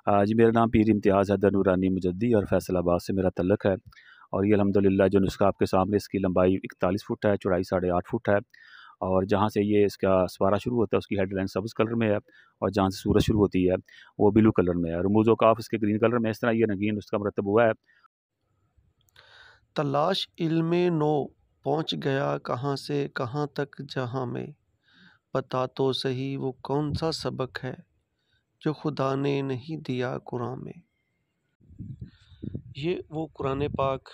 जी, मेरा नाम पीर इम्तियाज़ हैदर नूरानी मुजद्दी और फैसलाबाद से मेरा तल्लुक़ है। और ये अल्हम्दुलिल्लाह जो नुस्ख़ा आपके सामने, इसकी लंबाई 41 फ़ुट है, चौड़ाई 8.5 फ़ुट है। और जहाँ से ये इसका सवारा शुरू होता है उसकी हेडलाइन सब्ज़ कलर में है, और जहाँ से सूरज शुरू होती है वो ब्लू कलर में है। रमूज़ व काफ़ इसके ग्रीन कलर में है। इस तरह ये रंगीन नुस्ख़ा मुरतब हुआ है। तलाश इल्मे नो पहुँच गया कहाँ से कहाँ तक जहाँ में, बता तो सही वो कौन सा सबक है जो खुदा ने नहीं दिया कुरान में। ये वो कुरान पाक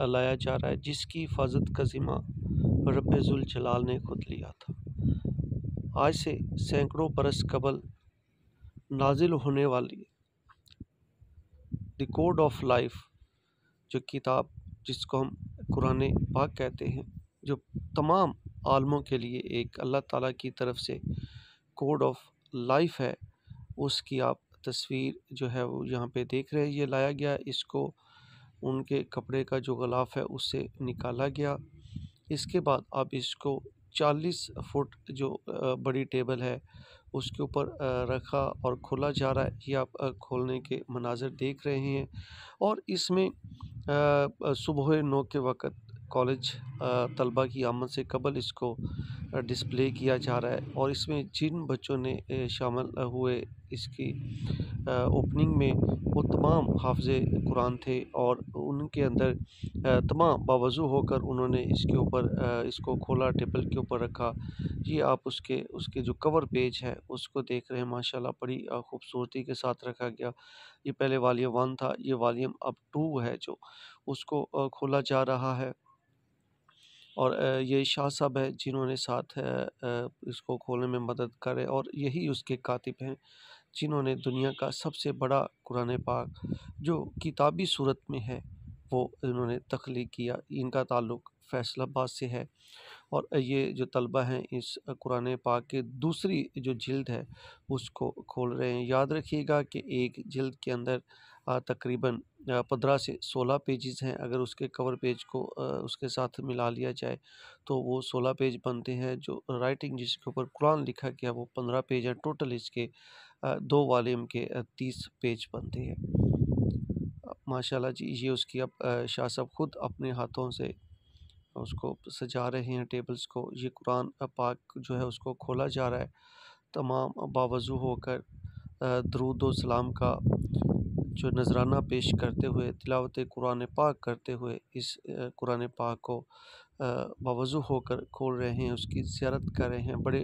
लाया जा रहा है जिसकी हिफाजत का ज़िम्मा रब्बे ज़ुल जलाल ने खुद लिया था। आज से सैकड़ों बरस कबल नाजिल होने वाली द कोड ऑफ लाइफ जो किताब, जिसको हम कुरान पाक कहते हैं, जो तमाम आलमों के लिए एक अल्लाह ताला की तरफ से कोड ऑफ लाइफ है, उसकी आप तस्वीर जो है वो यहाँ पे देख रहे हैं। ये लाया गया, इसको उनके कपड़े का जो ग़िलाफ़ है उससे निकाला गया। इसके बाद आप इसको 40 फुट जो बड़ी टेबल है उसके ऊपर रखा और खोला जा रहा है। ये आप खोलने के मनाज़र देख रहे हैं। और इसमें सुबह 9 के वक़्त कॉलेज तलबा की आमद से कबल इसको डिस्प्ले किया जा रहा है। और इसमें जिन बच्चों ने शामिल हुए इसकी ओपनिंग में, वो तमाम हाफ़िज़े कुरान थे और उनके अंदर तमाम बावज़ू होकर उन्होंने इसके ऊपर इसको खोला, टेबल के ऊपर रखा। ये आप उसके जो कवर पेज है उसको देख रहे हैं, माशाल्लाह बड़ी खूबसूरती के साथ रखा गया। ये पहले वॉल्यूम 1 था, ये वॉल्यूम अब 2 है जो उसको खोला जा रहा है। और ये शाह साहब है जिन्होंने साथ इसको खोलने में मदद करे, और यही उसके कातिब हैं जिन्होंने दुनिया का सबसे बड़ा कुरान पाक जो किताबी सूरत में है वो इन्होंने तख्लीक किया। इनका ताल्लुक़ फैसलाबाद से है। और ये जो तलबा हैं इस कुरान पाक के दूसरी जो जिल्द है उसको खोल रहे हैं। याद रखिएगा कि एक जिल्द के अंदर तकरीबन 15 से 16 पेजेस हैं। अगर उसके कवर पेज को उसके साथ मिला लिया जाए तो वो 16 पेज बनते हैं। जो राइटिंग जिसके ऊपर कुरान लिखा गया वो 15 पेज है। टोटल इसके 2 वॉल्यूम के 30 पेज बनते हैं। माशाल्लाह जी, ये उसकी अब शाह साहब खुद अपने हाथों से उसको सजा रहे हैं टेबल्स को। ये कुरान पाक जो है उसको खोला जा रहा है, तमाम बावज़ू होकर दरूद व सलाम का जो नज़राना पेश करते हुए, तिलावत कुरान पाक करते हुए इस कुरान पाक को बावज़ू होकर खोल रहे हैं, उसकी ज़ियारत कर रहे हैं। बड़े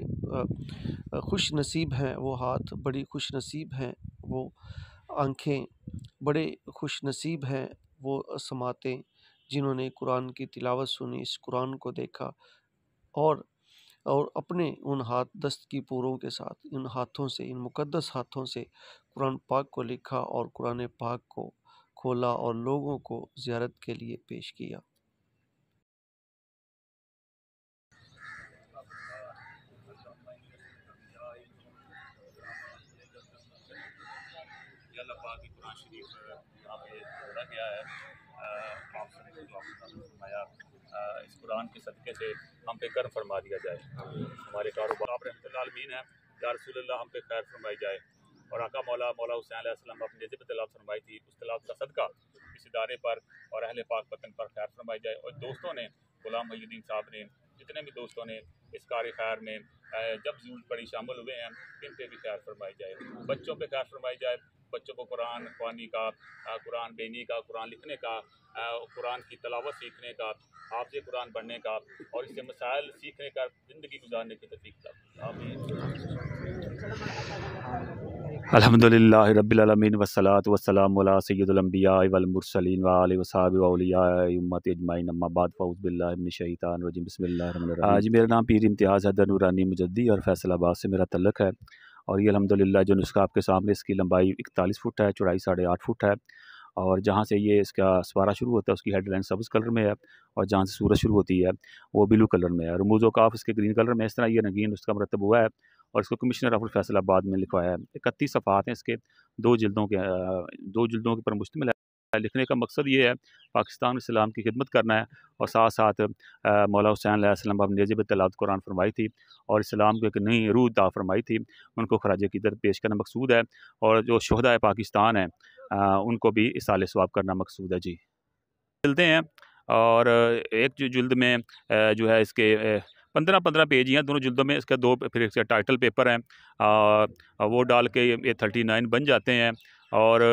खुश नसीब हैं वो हाथ, बड़ी खुश नसीब हैं वो आँखें, बड़े खुश नसीब हैं वो समातें जिन्होंने कुरान की तिलावत सुनी, इस कुरान को देखा और अपने उन हाथ दस्त की पूरों के साथ, इन हाथों से, इन मुक़द्दस हाथों से कुरान पाक को लिखा और कुरान पाक को खोला और लोगों को ज़ियारत के लिए पेश किया। अल्लाह पाक की कुरान शरीफ यहाँ पे जोड़ा गया है। आप सबको जो आपने फरमाया, इस कुरान के सदक़े से हम पे कर्म फरमा दिया जाए, हमारे कारोबार आप रहमतुल्लिल आलमीन है, या रसूलल्लाह हम पे खैर फरमाई जाए। और आका मौला हुसैन अलैहिस्सलाम अपनी जब तलावत फरमाई थी, उस तलावत का सदका इस इदारे पर और अहले पाक वतन पर खैर फरमाई जाए। और दोस्तों ने, गुलाम मुहीउद्दीन साहब ने, जितने भी दोस्तों ने इस कार खैर में जब ज़रूरत पड़ी शामिल हुए हैं, इन पे भी खैर फरमाई जाए। बच्चों पे खैर फरमाई जाए, बच्चों को कुरान ख़वानी का, कुरान बेनी का, कुरान लिखने का, कुरान की तलावत सीखने का, हाफ़िज़ कुरान बनने का और इससे मसाइल सीखने का, ज़िंदगी गुजारने की तौफ़ीक़ अता। आमीन। अल्हम्दुलिल्लाहि रब्बिल आलमीन वस्सलातु वस्सलामु अला सय्यिदिल अंबिया वल मुरसलीन व आलिहि व सहबिहि व औलियाए उम्मती अजमाइन अम्मा बाद फ़अऊज़ु बिल्लाहि मिनश शैतानिर रजीम बिस्मिल्लाहिर रहमानिर रहीम। जी, मेरा नाम पीर इम्तियाज़ हैदर नूरानी मुजद्दी और फैसलाबाद से मेरा तल्लुक़ है। और ये अल्हम्दुलिल्लाह जो नुस्ख़ा आपके सामने, इसकी लंबाई 41 फ़ुट है, चौड़ाई 8.5 फ़ुट है। और जहाँ से ये इसका सवारा शुरू होता है उसकी हेडलाइन सब्ज़ कलर में है, और जहाँ से सूरज शुरू होती है वो ब्लू कलर में है। रमूज़ व काफ़ इसके ग्रीन कलर में है। इस तरह ये रंगीन नुस्ख़ा मुरतब हुआ है और इसको कमिश्नर ऑफ फैसलाबाद में लिखवाया है। 31 सफ़हात हैं इसके, 2 जिल्दों के 2 जिल्दों के ऊपर मुश्तमिल है। लिखने का मकसद ये है पाकिस्तान इस्लाम की खिदमत करना है और साथ साथ मौला हुसैन अलैहिस्सलाम अपनी जज़ब तिलावत कुरान फरमाई थी और इस्लाम को एक नई रूह अता फरमाई थी, उनको खराज क़दर पेश करना मकसूद है और जो शोहदा पाकिस्तान है उनको भी इसाले सवाब करना मकसूद है जी। चलते हैं और एक जो जिल्द में जो है इसके 15-15 पेज ही हैं दोनों जिल्दों में, इसका 2 फिर इसका टाइटल पेपर हैं, वो डाल के ये 39 बन जाते हैं और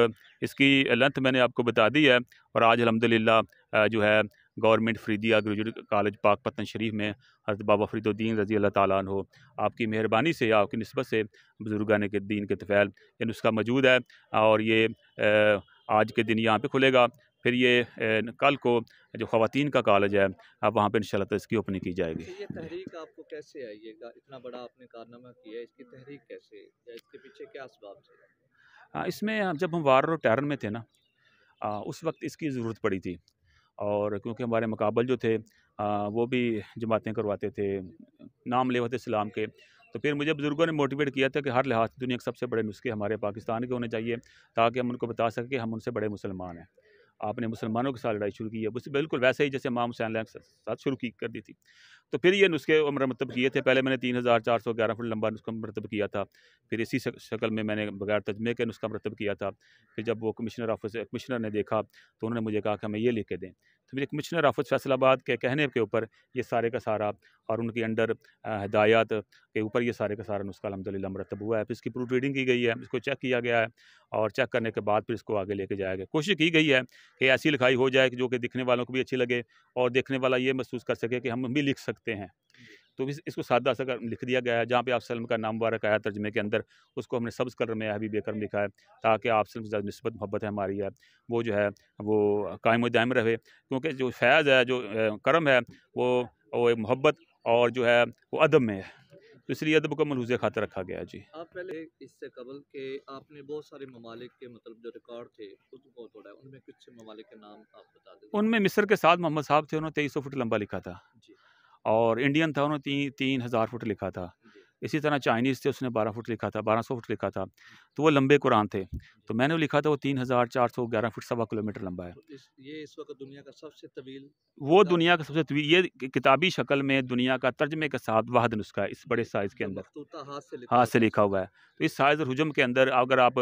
इसकी लेंथ मैंने आपको बता दी है। और आज अल्हम्दुलिल्लाह जो है government Faridia graduate college Pakpattan Sharif में हज़रत बाबा फरीदुद्दीन रज़ी अल्लाह ताला अन्हु आपकी मेहरबानी से, आपकी निस्बत से बुज़ुर्गान के दीन के तफ़ैल ये नुस्खा मौजूद है और ये आज के दिन यहाँ पे खुलेगा। फिर ये कल को जो ख़वातीन का कॉलेज है अब वहाँ पे इंशाअल्लाह तो इसकी ओपनिंग की जाएगी। अच्छा, ये तहरीक आपको कैसे आई? ये इतना बड़ा आपने कारनामा किया, इसकी तहरीक कैसे, या इसके पीछे क्या असबाब थे? इसमें जब हम वार और टेरर में थे ना, उस वक्त इसकी ज़रूरत पड़ी थी और क्योंकि हमारे मुकाबल जो थे वो भी जमातें करवाते थे, नाम ले होते इस्लाम के, तो फिर मुझे बुज़ुर्गों ने मोटिवेट किया था कि हर लिहाज से दुनिया के सबसे बड़े नुस्खे हमारे पाकिस्तान के होने चाहिए ताकि हम उनको बता सकें कि हम उनसे बड़े मुसलमान हैं। आपने मुसलमानों के साथ लड़ाई शुरू की है, बस बिल्कुल वैसे ही जैसे इमाम हुसैन के साथ शुरू की कर दी थी। तो फिर ये नुस्खे मरतब किए थे। पहले मैंने 3411 फुट लंबा नुस्खा मरतब किया था, फिर इसी शक्ल में मैंने बगैर तर्जमे के नुस्खा मरतब किया था। फिर जब वो कमिश्नर ने देखा तो उन्होंने मुझे कहा कि हमें ये लिख के दें, तो मेरे कमिश्नर ऑफिस फैसलाबाद के कहने के ऊपर ये सारे का सारा और उनके अंडर हिदायत के ऊपर ये सारे का सारा नुस्खा अल्हम्दुलिल्लाह मरतब हुआ है। फिर इसकी प्रूफ रीडिंग की गई है, इसको चेक किया गया है और चेक करने के बाद फिर इसको आगे लेके जाया गया। कोशिश की गई है कि ऐसी लिखाई हो जाए कि जो कि दिखने वालों को भी अच्छी लगे और देखने वाला ये महसूस कर सके कि हम भी लिख सकते हैं। तो इसको सादा सा लिख दिया गया है, जहाँ पे आप सल्लम का नाम मुबारक आया तर्जमे के अंदर, उसको हमने सब्ज़ कलर में हबीब अकरम लिखा है ताकि आप सल्लम से निस्बत मोहब्बत है हमारी है वो जो है वो कायम व दायम रहे। क्योंकि जो फैज़ है, जो करम है, वो एक मोहब्बत और जो है वो अदब में है, तो इसलिए अदब को मलहूज़ खातिर रखा गया है जी। आप पहले इससे कबल के आपने बहुत सारे ममालिक के मतलब जो रिकॉर्ड थे उसको तोड़ा है, उनमें कुछ ममालिक के नाम आप बता दें? उनमें मिस्र के साथ मोहम्मद साहब थे, उन्होंने 2300 फुट लंबा लिखा था जी। और इंडियन था, उन्होंने 3000 फुट लिखा था। जी। इसी तरह चाइनीज़ थे, उसने 12 फुट लिखा था, 1200 फुट लिखा था, तो वो लंबे कुरान थे। तो मैंने वो लिखा था, वो 3411 फुट 1.25 किलोमीटर लंबा है। तो ये इस वक्त दुनिया का सबसे तवील वो दुनिया का सबसे तवील, ये किताबी शक्ल में दुनिया का तर्जमे के साथ वाहिद नुस्खा है इस बड़े साइज़ के अंदर, मखतूता हाथ से लिखा हुआ है। तो इस साइज़ और हुजम के अंदर अगर आप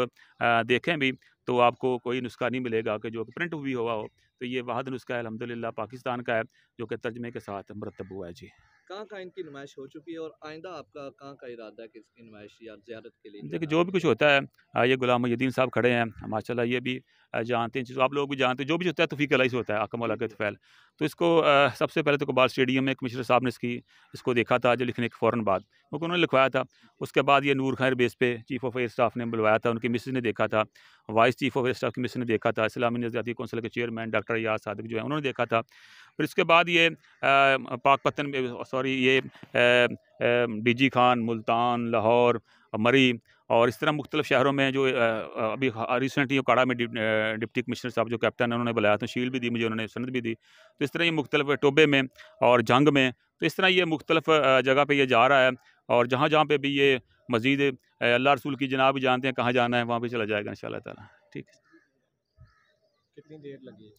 देखें भी तो आपको कोई नुस्खा नहीं मिलेगा कि जो प्रिंट भी हुआ हो। तो ये वाहिद नुस्खा है अल्हम्दुलिल्लाह पाकिस्तान का है जो कि तर्जमे के साथ मरतब हुआ है जी। कहाँ इनकी नुमाइश हो चुकी है और आइंदा आपका कहाँ का इरादा है कि इसकी नुमाइश या ज़ियारत के लिए? देखिए जो भी कुछ होता है, ये गुलाम मुहिद्दीन साहब खड़े हैं माशाल्लाह, ये भी जानते हैं, आप लोग भी जानते हैं, जो भी होता है तौफीक अल्लाह से होता है, आका मौला के तफ़ैल। तो इसको सबसे पहले तो कबाल स्टेडियम में कमिश्नर साहब ने इसको देखा था जो लिखने के फ़ौरन बाद, क्योंकि उन्होंने लिखवाया था। उसके बाद ये नूर खैर बेस पे चीफ़ ऑफ एयर स्टाफ ने बुलवाया था, उनकी मिसेज़ ने देखा था, vice chief of air staff की मिसेज़ ने देखा था, इस्लामी नज़रियाती कौंसिल के चेयरमैन डॉक्टर याद सादिक जो है उन्होंने देखा था। फिर इसके बाद ये पाकपतन में ये डीजी खान, मुल्तान, लाहौर, मरी और इस तरह मुख्तलिफ़ शहरों में जो अभी रिसेंटली काड़ा में डिप्टी कमिश्नर साहब जो कैप्टन है उन्होंने बुलाया, तो शील्ड भी दी मुझे, उन्होंने सनद भी दी। तो इस तरह ये मुख्तलिफ़ टोबे में और जंग में, तो इस तरह ये मुख्तलिफ़ जगह पे ये जा रहा है और जहाँ पे भी ये मज़ीद अल्लाह रसूल की जनाब भी जानते हैं कहाँ जाना है, वहाँ पे चला जाएगा इंशाअल्लाह ताला। ठीक है। कितनी देर लगी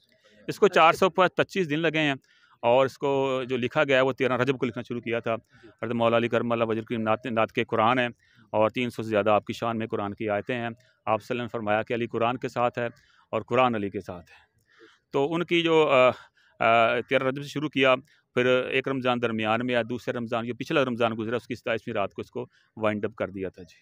इसको 425 दिन लगे हैं और इसको जो लिखा गया है वो 13 रजब को लिखना शुरू किया था। हज़रत मौला अली करम अल्लाह वजह की नात के कुरान है और 300 से ज़्यादा आपकी शान में कुरान की आयतें हैं। आप सल्लल्लाहु अलैहि वसल्लम ने फरमाया कि अली कुरान के साथ है और कुरान अली के साथ है। तो उनकी जो 13 रजब से शुरू किया, फिर एक रमज़ान दरमियान में या दूसरे रमज़ान, जो पिछला रमज़ान गुजरा उसकी 27वीं रात को इसको वाइंड अप कर दिया था जी।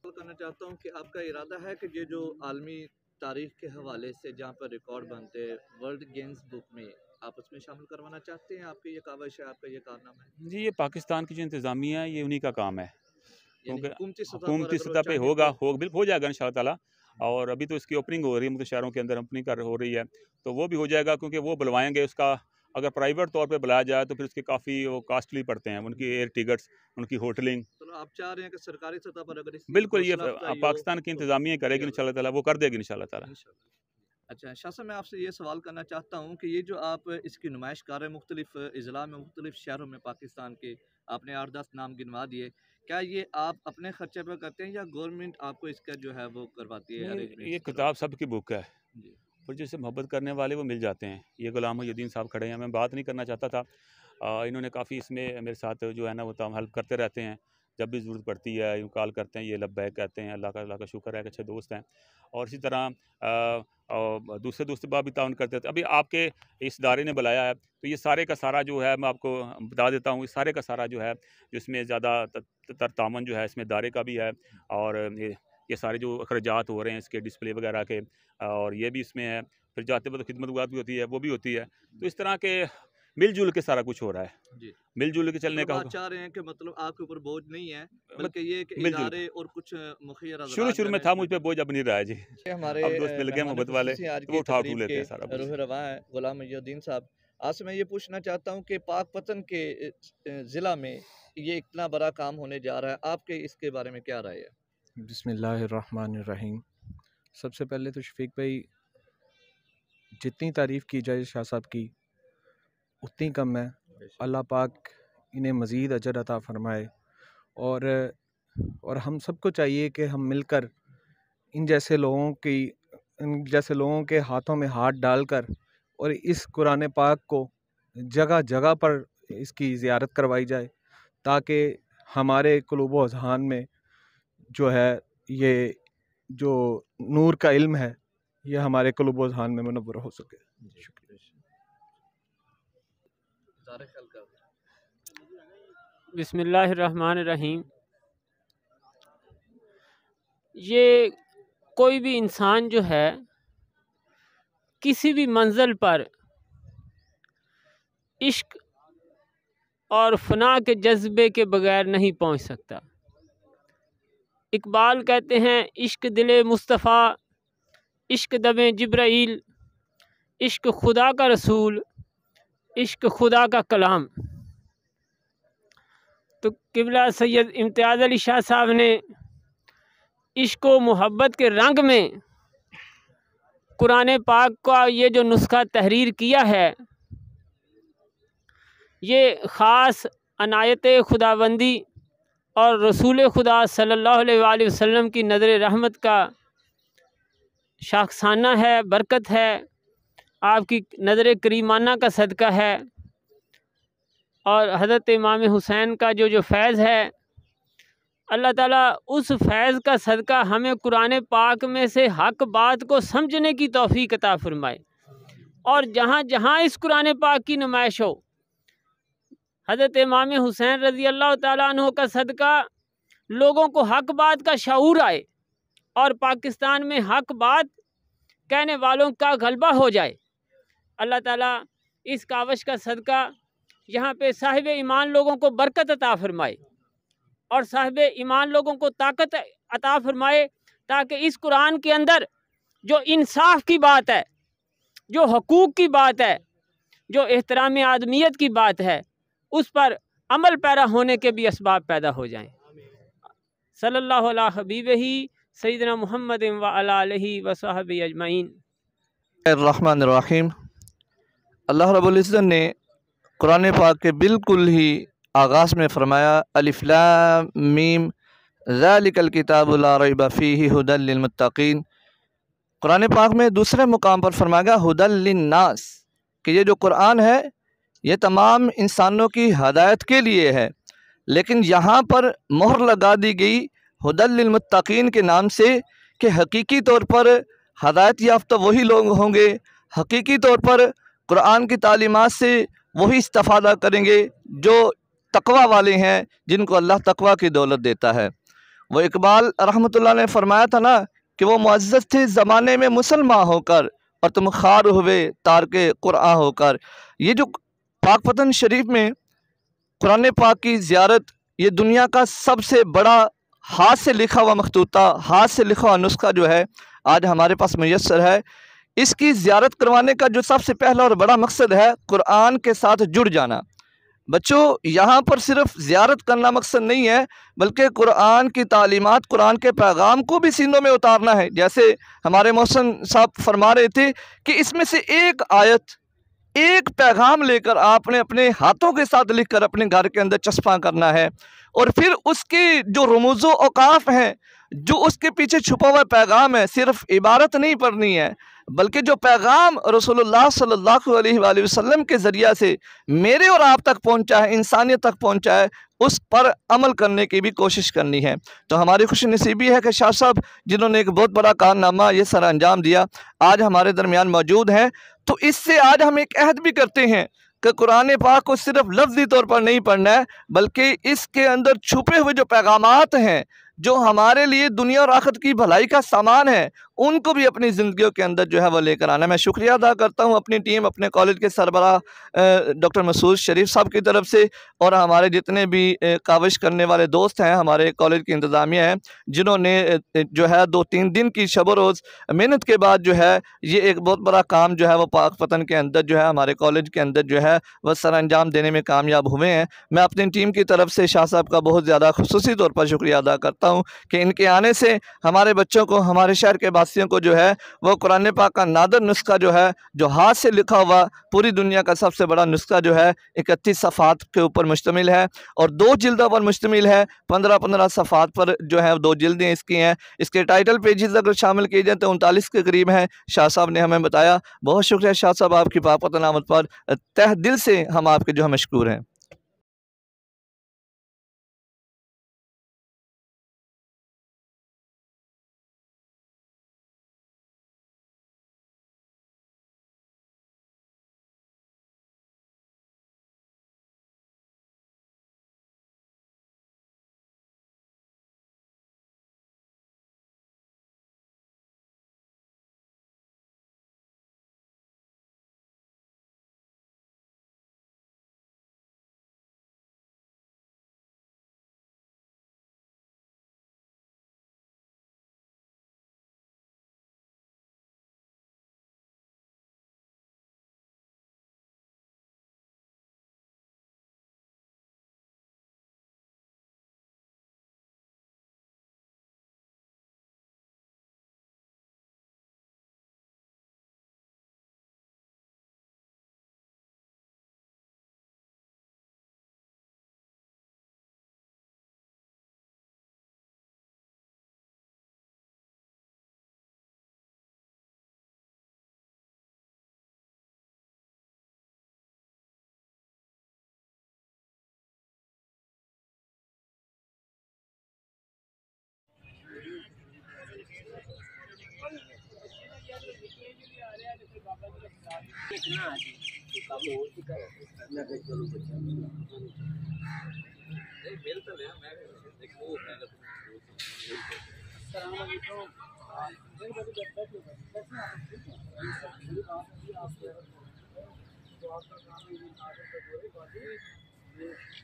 करना चाहता हूँ कि आपका इरादा है कि ये जो आलमी तारीख के हवाले से जहाँ पर रिकॉर्ड बनते हैं वर्ल्ड गिनीज बुक में, आप उसमें शामिल करवाना चाहते हैं? आपकी ये काविश है, आपका ये कारनामा है? जी, ये पाकिस्तान की जो इंतज़ामिया है ये उन्हीं का काम है, यानी क्योंकि हुकूमती हुकूमती सतह पर सतह अगर पे वो होगा, चाहें तो हो जाएगा इंशाअल्लाह ताला। और अभी तो इसकी ओपनिंग हो रही है, मुख्तलिफ़ शहरों के अंदर ओपनिंग हो रही है, तो वो भी हो जाएगा क्योंकि वो बुलवाएँगे। उसका अगर प्राइवेट तौर पे बुलाया जाए तो फिर उसके काफ़ी वो कॉस्टली पड़ते हैं, उनकी एयर टिकट्स, उनकी होटलिंग। तो आप चाह रहे हैं कि सरकारी सतह पर अगर इसकी बिल्कुल ये हौसला अफजाई हो पाकिस्तान की तो इंतज़ामिया करेगी किया इंशाअल्लाह ताला, वो कर देगी इंशाअल्लाह ताला। इंशाल्लाह। अच्छा शाह साहब, मैं आपसे ये सवाल करना चाहता हूँ कि ये जो आप इसकी नुमाइश कर रहे हैं मुख्तलिफ़ अज़ला में, मुख्तलिफ़ शहरों में पाकिस्तान के, आपने 8-10 नाम गिनवा दिए, क्या ये आप अपने खर्चे पर करते हैं या गवर्नमेंट आपको इसका जो है वो करवाती है अरेंजमेंट? ये किताब सबकी बुक है, जी और जिससे मोहब्बत करने वाले वो मिल जाते हैं। ये गुलाम मोहिउद्दीन साहब खड़े हैं, मैं बात नहीं करना चाहता था। इन्होंने काफ़ी इसमें मेरे साथ जो है ना वो तमाम हेल्प करते रहते हैं। जब भी ज़रूरत पड़ती है यूँ कॉल करते हैं, ये लब्बैक कहते हैं। अल्लाह का शुक्र है कि अच्छे दोस्त हैं। और इसी तरह दूसरे दोस्त भी ताउन करते थे। अभी आपके इस इदारे ने बुलाया है, तो ये सारे का सारा जो है मैं आपको बता देता हूँ। इस सारे का सारा जो है, जिसमें ज़्यादा तामन जो है इसमें इदारे का भी है, और ये सारे जो अखराजात हो रहे हैं इसके डिस्प्ले वगैरह के, और ये भी इसमें है। फिर जाते वक्त खिदमत भी होती है, वो भी होती है। तो इस तरह के मिलजुल के सारा कुछ हो रहा है। जी मिलजुल के चलने मतलब का आप चाह रहे हैं कि मतलब आपके ऊपर बोझ नहीं है, मतलब बल्कि ये कि मिलजुल इदारे और कुछ मुखिया शुरू में था, मुझ पे बोझ अब नहीं रहा है जी। ये हमारे अब दोस्त मिल गए मोहब्बत वाले, आज तो की वो उठा तकरीब लेते के हैं सारा कुछ। रूह रवां है गुलाम मोहिउद्दीन साहब। आपसे मैं ये पूछना चाहता हूँ कि पाकपतन के ज़िला में ये इतना बड़ा काम होने जा रहा है, आपके इसके बारे में क्या राय है? बिस्मिल्लाहिर्रहमानिर्रहीम। सबसे पहले तो शफीक भाई, जितनी तारीफ़ की जाए शाह साहब की उतनी कम है। अल्लाह पाक इन्हें मज़ीद अजर अता फ़रमाए, और हम सबको चाहिए कि हम मिलकर इन जैसे लोगों के हाथों में हाथ डालकर और इस कुरान पाक को जगह जगह पर इसकी ज़ियारत करवाई जाए, ताकि हमारे क़ुलूब व अज़हान में जो है ये जो नूर का इल्म है ये हमारे क़ुलूब व अज़हान में मुनव्वर हो सके। शुक्रिया। बिस्मिल्लाहिर्रहमानिर्रहीम। ये कोई भी इंसान जो है किसी भी मंजिल पर इश्क और फना के जज्बे के बगैर नहीं पहुंच सकता। इकबाल कहते हैं, इश्क दिले मुस्तफ़ा, इश्क दमे जिब्राइल, इश्क खुदा का रसूल, इश्क खुदा का कलाम। तो क़िबला सैयद इम्तियाज़ अली शाह साहब ने इश्क व मोहब्बत के रंग में कुरान पाक का ये जो नुस्खा तहरीर किया है, ये ख़ास अनायत खुदाबंदी और रसूल खुदा सल्लल्लाहु अलैहि वसल्लम की नज़र रहमत का शाखसाना है, बरकत है, आपकी नज़र करीमाना का सदका है। और हज़रत इमाम हुसैन का जो फैज़ है, अल्लाह ताला उस फैज़ का सदका हमें कुरान पाक में से हक बात को समझने की तौफ़ीक अता फ़रमाए, और जहाँ जहाँ इस कुरान पाक की नुमाइश हो, हज़रत इमाम हुसैन रज़ी अल्लाह ताला अन्हु का सदका लोगों को हक बात का शऊर आए, और पाकिस्तान में हक बात कहने वालों का गलबा हो जाए। अल्लाह ताला इस कावश का सदका यहाँ पे साहिब ईमान लोगों को बरकत अता फ़रमाए, और साहिब ईमान लोगों को ताकत अता फ़रमाए, ताकि इस कुरान के अंदर जो इंसाफ की बात है, जो हकूक़ की बात है, जो एहतराम आदमियत की बात है, उस पर अमल पैरा होने के भी असबाब पैदा हो जाएं। सल्लल्लाहु अला हबीबिही सय्यदना मुहम्मद व अला आलिही व सहबिही अजमईन। रहमानिर्रहीम। अल्लाह रब्बुल इज़्ज़त ने कुरान पाक के बिल्कुल ही आगाज़ में फ़रमाया, अलिफ लाम मीम ज़ालिकल किताबु ला रैब फ़ीहि हुदल लिल मुत्तक़ीन। कुरान पाक में दूसरे मुकाम पर फरमाया गया हुदल लिन्नास, कि ये जो कुरान है ये तमाम इंसानों की हदायत के लिए है। लेकिन यहाँ पर मोहर लगा दी गई हुदल लिल मुत्तक़ीन के नाम से, कि हकीकी तौर पर हदायत याफ्ता वही लोग होंगे, हकीकी तौर पर कुरान की तालीमात से वही इस्तिफ़ादा करेंगे जो तकवा वाले हैं, जिनको अल्लाह तकवा की दौलत देता है। वो इकबाल रहमतुल्लाह ने फरमाया था ना कि वो मुअज़्ज़ज़ थे ज़माने में मुसलमान होकर, और तुम खार हुए तारके कुरान होकर। ये जो पाकपतन शरीफ में कुरान पाक की ज़ियारत, ये दुनिया का सबसे बड़ा हाथ से लिखा हुआ मखतूता, हाथ से लिखा हुआ नुस्खा जो है आज हमारे पास मुयस्सर है। इसकी ज़ियारत करवाने का जो सबसे पहला और बड़ा मकसद है कुरान के साथ जुड़ जाना। बच्चों, यहाँ पर सिर्फ ज़ियारत करना मकसद नहीं है, बल्कि कुरान की तालीमात, कुरान के पैगाम को भी सीनों में उतारना है। जैसे हमारे मोहसिन साहब फरमा रहे थे कि इसमें से एक आयत, एक पैगाम लेकर आपने अपने हाथों के साथ लिखकर अपने घर के अंदर चस्पा करना है, और फिर उसके जो रमूज़ो औकाफ हैं, जो उसके पीछे छुपा हुआ पैगाम है, सिर्फ इबारत नहीं पढ़नी है, बल्कि जो पैगाम रसूलुल्लाह सल्लल्लाहु अलैहि वसल्लम के ज़रिया से मेरे और आप तक पहुंचा है, इंसानियत तक पहुंचा है, उस पर अमल करने की भी कोशिश करनी है। तो हमारी खुशनसीबी है कि शाह साहब, जिन्होंने एक बहुत बड़ा कारनामा ये सर अंजाम दिया, आज हमारे दरमियान मौजूद हैं। तो इससे आज हम एक अहद भी करते हैं कि कुरान पाक को सिर्फ लफ्ज़ी तौर पर नहीं पढ़ना है, बल्कि इसके अंदर छुपे हुए जो पैगामात हैं, जो हमारे लिए दुनिया और आखिरत की भलाई का सामान है, उनको भी अपनी ज़िंदगियों के अंदर जो है वो लेकर आना। मैं शुक्रिया अदा करता हूँ अपनी टीम, अपने कॉलेज के सरबराह डॉक्टर मसूद शरीफ साहब की तरफ से, और हमारे जितने भी काविश करने वाले दोस्त हैं, हमारे कॉलेज की इंतज़ामिया है, जिन्होंने जो है 2-3 दिन की शब रोज़ मेहनत के बाद जो है ये एक बहुत बड़ा काम जो है वो पाक पतन के अंदर जो है हमारे कॉलेज के अंदर जो है वह सर अंजाम देने में कामयाब हुए हैं। मैं अपनी टीम की तरफ से शाह साहब का बहुत ज़्यादा खुसूसी तौर पर शुक्रिया अदा करता हूँ कि इनके आने से हमारे बच्चों को, हमारे शहर के वासियों को जो है वो कुरान पाक का नादर नुस्खा जो है, जो हाथ से लिखा हुआ पूरी दुनिया का सबसे बड़ा नुस्खा जो है 31 सफ़ात के ऊपर मुश्तमिल है और 2 जिल्दों पर मुश्तमिल है। 15-15 सफ़ात पर जो है 2 जिल्दें इसकी हैं। इसके टाइटल पेजेस अगर शामिल किए जाए तो 39 के करीब हैं, शाह साहब ने हमें बताया। बहुत शुक्रिया शाह साहब, आपकी पाक पतन आमद पर तह दिल से हम आपके जो है मशकूर हैं।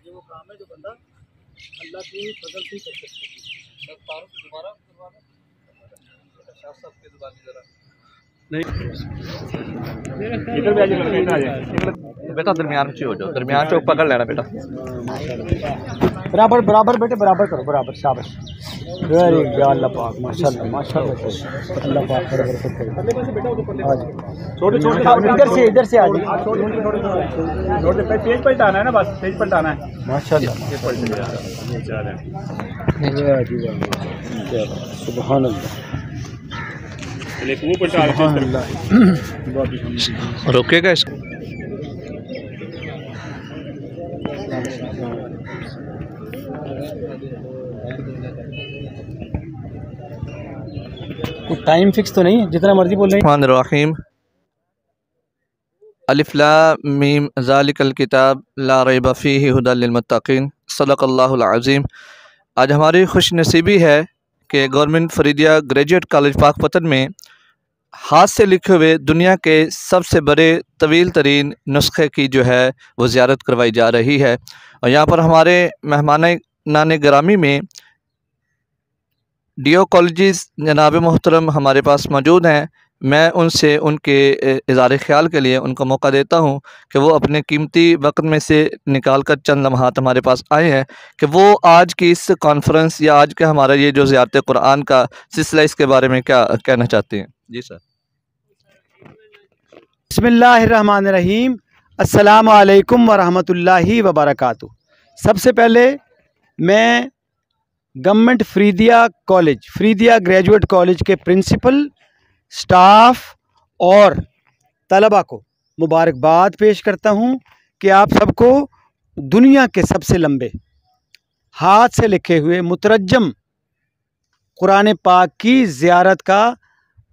वो काम है जो बंदा अल्लाह की फजल से कर सकता है। दोबारा शाह साहब की जुबानी जरा इधर भी आ जाए, बेटा दरमियान में हो जाओ, दरमियान चौक पकड़ लेना बेटा, बराबर बराबर बेटे बराबर करो, बराबर शाबाश, वेरी गुड अल्लाह पाक, माशाल्लाह माशाल्लाह अल्लाह पाक बराबर करो। छोटे छोटे इधर से आ जाओ, छोटे पेज पलटाना है ना, बस पेज पलटाना है। माशाल्लाह सुभान अल्लाह, रोकेगा इसको। टाइम फिक्स तो नहीं है, जितना मर्जी बोल रहे हैं। रहमान अलिफ लाम मीम ज़ालिकल किताब ला रैब फ़ीहि हुदल लिलमुत्तक़ीन, सदक़ल्लाहुल अज़ीम। आज हमारी खुशनसीबी है कि गवर्नमेंट फरीदिया ग्रेजुएट कॉलेज पाक पतन में हाथ से लिखे हुए दुनिया के सबसे बड़े तवील तरीन नुस्खे की जो है वो ज़ियारत करवाई जा रही है। और यहाँ पर हमारे मेहमान ग्रामी में डीओ कॉलेजेस जनाब मोहतरम हमारे पास मौजूद हैं। मैं उनसे उनके इज़हार ख्याल के लिए उनको मौका देता हूं कि वो अपने कीमती वक्त में से निकाल कर चंद लम्हात हमारे पास आए हैं कि वो आज की इस कॉन्फ्रेंस या आज का हमारा ये जो ज़ियारत कुरान का सिलसिला, इसके बारे में क्या कहना चाहते हैं। जी सर। बिस्मिल्लाहिर्रहमानिर्रहीम। अस्सलामु अलैकुम वरहमतुल्लाहि वबरकातुहू। सबसे पहले मैं गवर्नमेंट फ्रीदिया ग्रेजुएट कॉलेज के प्रिंसिपल, स्टाफ और तलबा को मुबारकबाद पेश करता हूं कि आप सबको दुनिया के सबसे लंबे हाथ से लिखे हुए मुतरज्जम कुरान पाक की ज़ियारत का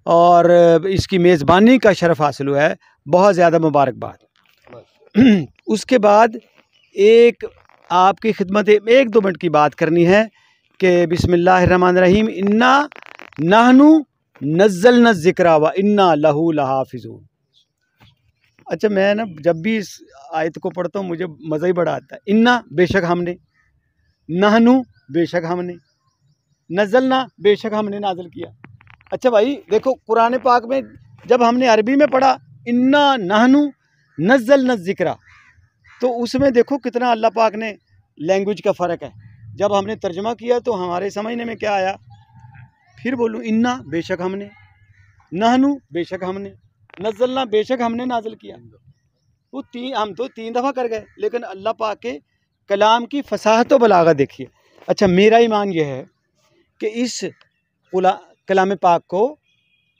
और इसकी मेज़बानी का शरफ़ हासिल हुआ है। बहुत ज़्यादा मुबारकबाद। उसके बाद एक आपकी खिदमत 1-2 मिनट की बात करनी है कि बिस्मिल्लाहिर्रहमानिर्रहीम, इन्ना नहनु नज़्ज़लना ज़िक्रा व इन्ना लहू लहाफ़िज़ून। अच्छा, मैं ना जब भी इस आयत को पढ़ता हूँ मुझे मज़ा ही बड़ा आता है। इन्ना बेशक हमने, नहनु बेशक हमने, नज़लना बेशक हमने नाज़िल किया। अच्छा भाई देखो, कुरान पाक में जब हमने अरबी में पढ़ा इन्ना नहनु नज़्ज़लना ज़िक्रा, तो उसमें देखो कितना अल्लाह पाक ने लैंग्वेज का फ़र्क है। जब हमने तर्जुमा किया तो हमारे समझने में क्या आया, फिर बोलूँ, इन्ना बेशक हमने, नहनु बेशक हमने, नज़्ज़लना बेशक हमने नाज़िल किया। वो हम तो 3 दफ़ा कर गए, लेकिन अल्लाह पाक के कलाम की फसाहत व बलागत देखिए। अच्छा, मेरा ईमान यह है कि इस कलाम पाक को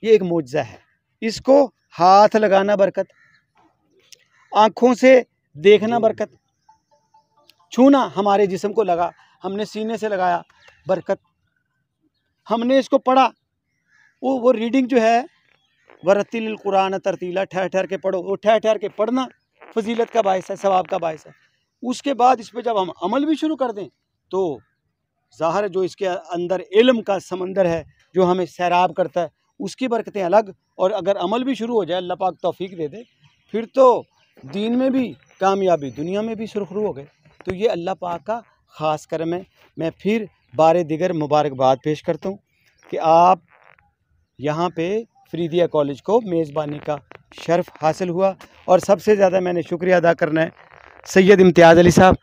ये एक मोज़ा है। इसको हाथ लगाना बरकत, आँखों से देखना बरकत, छूना हमारे जिस्म को लगा, हमने सीने से लगाया बरकत, हमने इसको पढ़ा, वो रीडिंग जो है, वरतिल कुरान तरतीला, ठहर ठहर के पढ़ो, वो ठहर ठहर के पढ़ना फजीलत का बायस है, सवाब का बायस है। उसके बाद इस पर जब हम अमल भी शुरू कर दें तो ज़ाहिर जो इसके अंदर इल्म का समंदर है जो हमें सैराब करता है, उसकी बरकतें अलग। और अगर अमल भी शुरू हो जाए, अल्लाह पाक तौफीक दे दे, फिर तो दीन में भी कामयाबी, दुनिया में भी सुरखरू हो गए। तो ये अल्लाह पाक का ख़ास करम है। मैं फिर बारे दिगर मुबारकबाद पेश करता हूँ कि आप यहाँ पे फ्रीदिया कॉलेज को मेज़बानी का शर्फ़ हासिल हुआ। और सबसे ज़्यादा मैंने शुक्रिया अदा करना है सैयद इम्तियाज़ अली साहब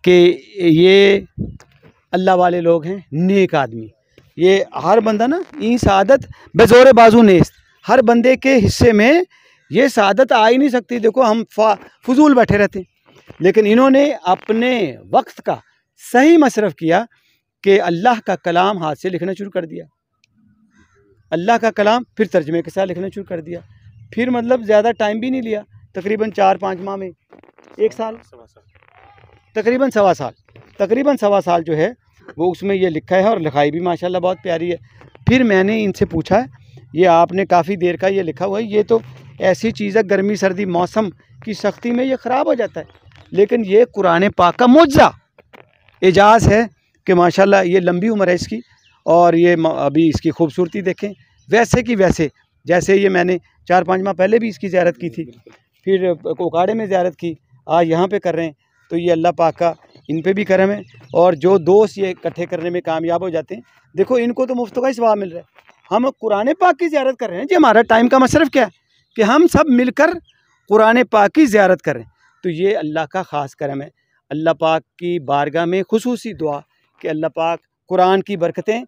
कि ये अल्लाह वाले लोग हैं, नेक आदमी। ये हर बंदा ना ई सआदत बेज़ोर बाजू नेस्त, हर बंदे के हिस्से में ये सआदत आ ही नहीं सकती। देखो हम फजूल बैठे रहते, लेकिन इन्होंने अपने वक्त का सही मसरफ़ किया कि अल्लाह का कलाम हाथ से लिखना शुरू कर दिया, अल्लाह का कलाम फिर तर्जमे के साथ लिखना शुरू कर दिया। फिर मतलब ज़्यादा टाइम भी नहीं लिया, तकरीबन 4-5 माह में 1 साल, तकरीबन सवा साल जो है वो उसमें ये लिखा है। और लिखाई भी माशाल्लाह बहुत प्यारी है। फिर मैंने इनसे पूछा, ये आपने काफ़ी देर का ये लिखा हुआ है, ये तो ऐसी चीज़ है गर्मी सर्दी मौसम की सख्ती में ये ख़राब हो जाता है, लेकिन ये कुरान पाक का मोज़ा एजाज़ है कि माशाल्लाह ये लंबी उम्र है इसकी। और ये अभी इसकी खूबसूरती देखें, वैसे की वैसे जैसे ये मैंने 4-5 माह पहले भी इसकी ज़ियारत की थी, फिर कोकाड़े में ज़ियारत की, आज यहाँ पे कर रहे हैं। तो ये अल्लाह पाक का इन पे भी करम है। और जो दोस्त ये इकट्ठे करने में कामयाब हो जाते हैं, देखो इनको तो मुफ्त का ही सवाब मिल रहा है। हम कुरान पाक की ज़ियारत कर रहे हैं जी, हमारा टाइम का मसरफ़ क्या है कि हम सब मिलकर कुरान पाक की ज़ियारत करें। तो ये अल्लाह का ख़ास करम है। अल्लाह पाक की बारगाह में खुसूसी दुआ कि अल्लाह पाक कुरान की बरकतें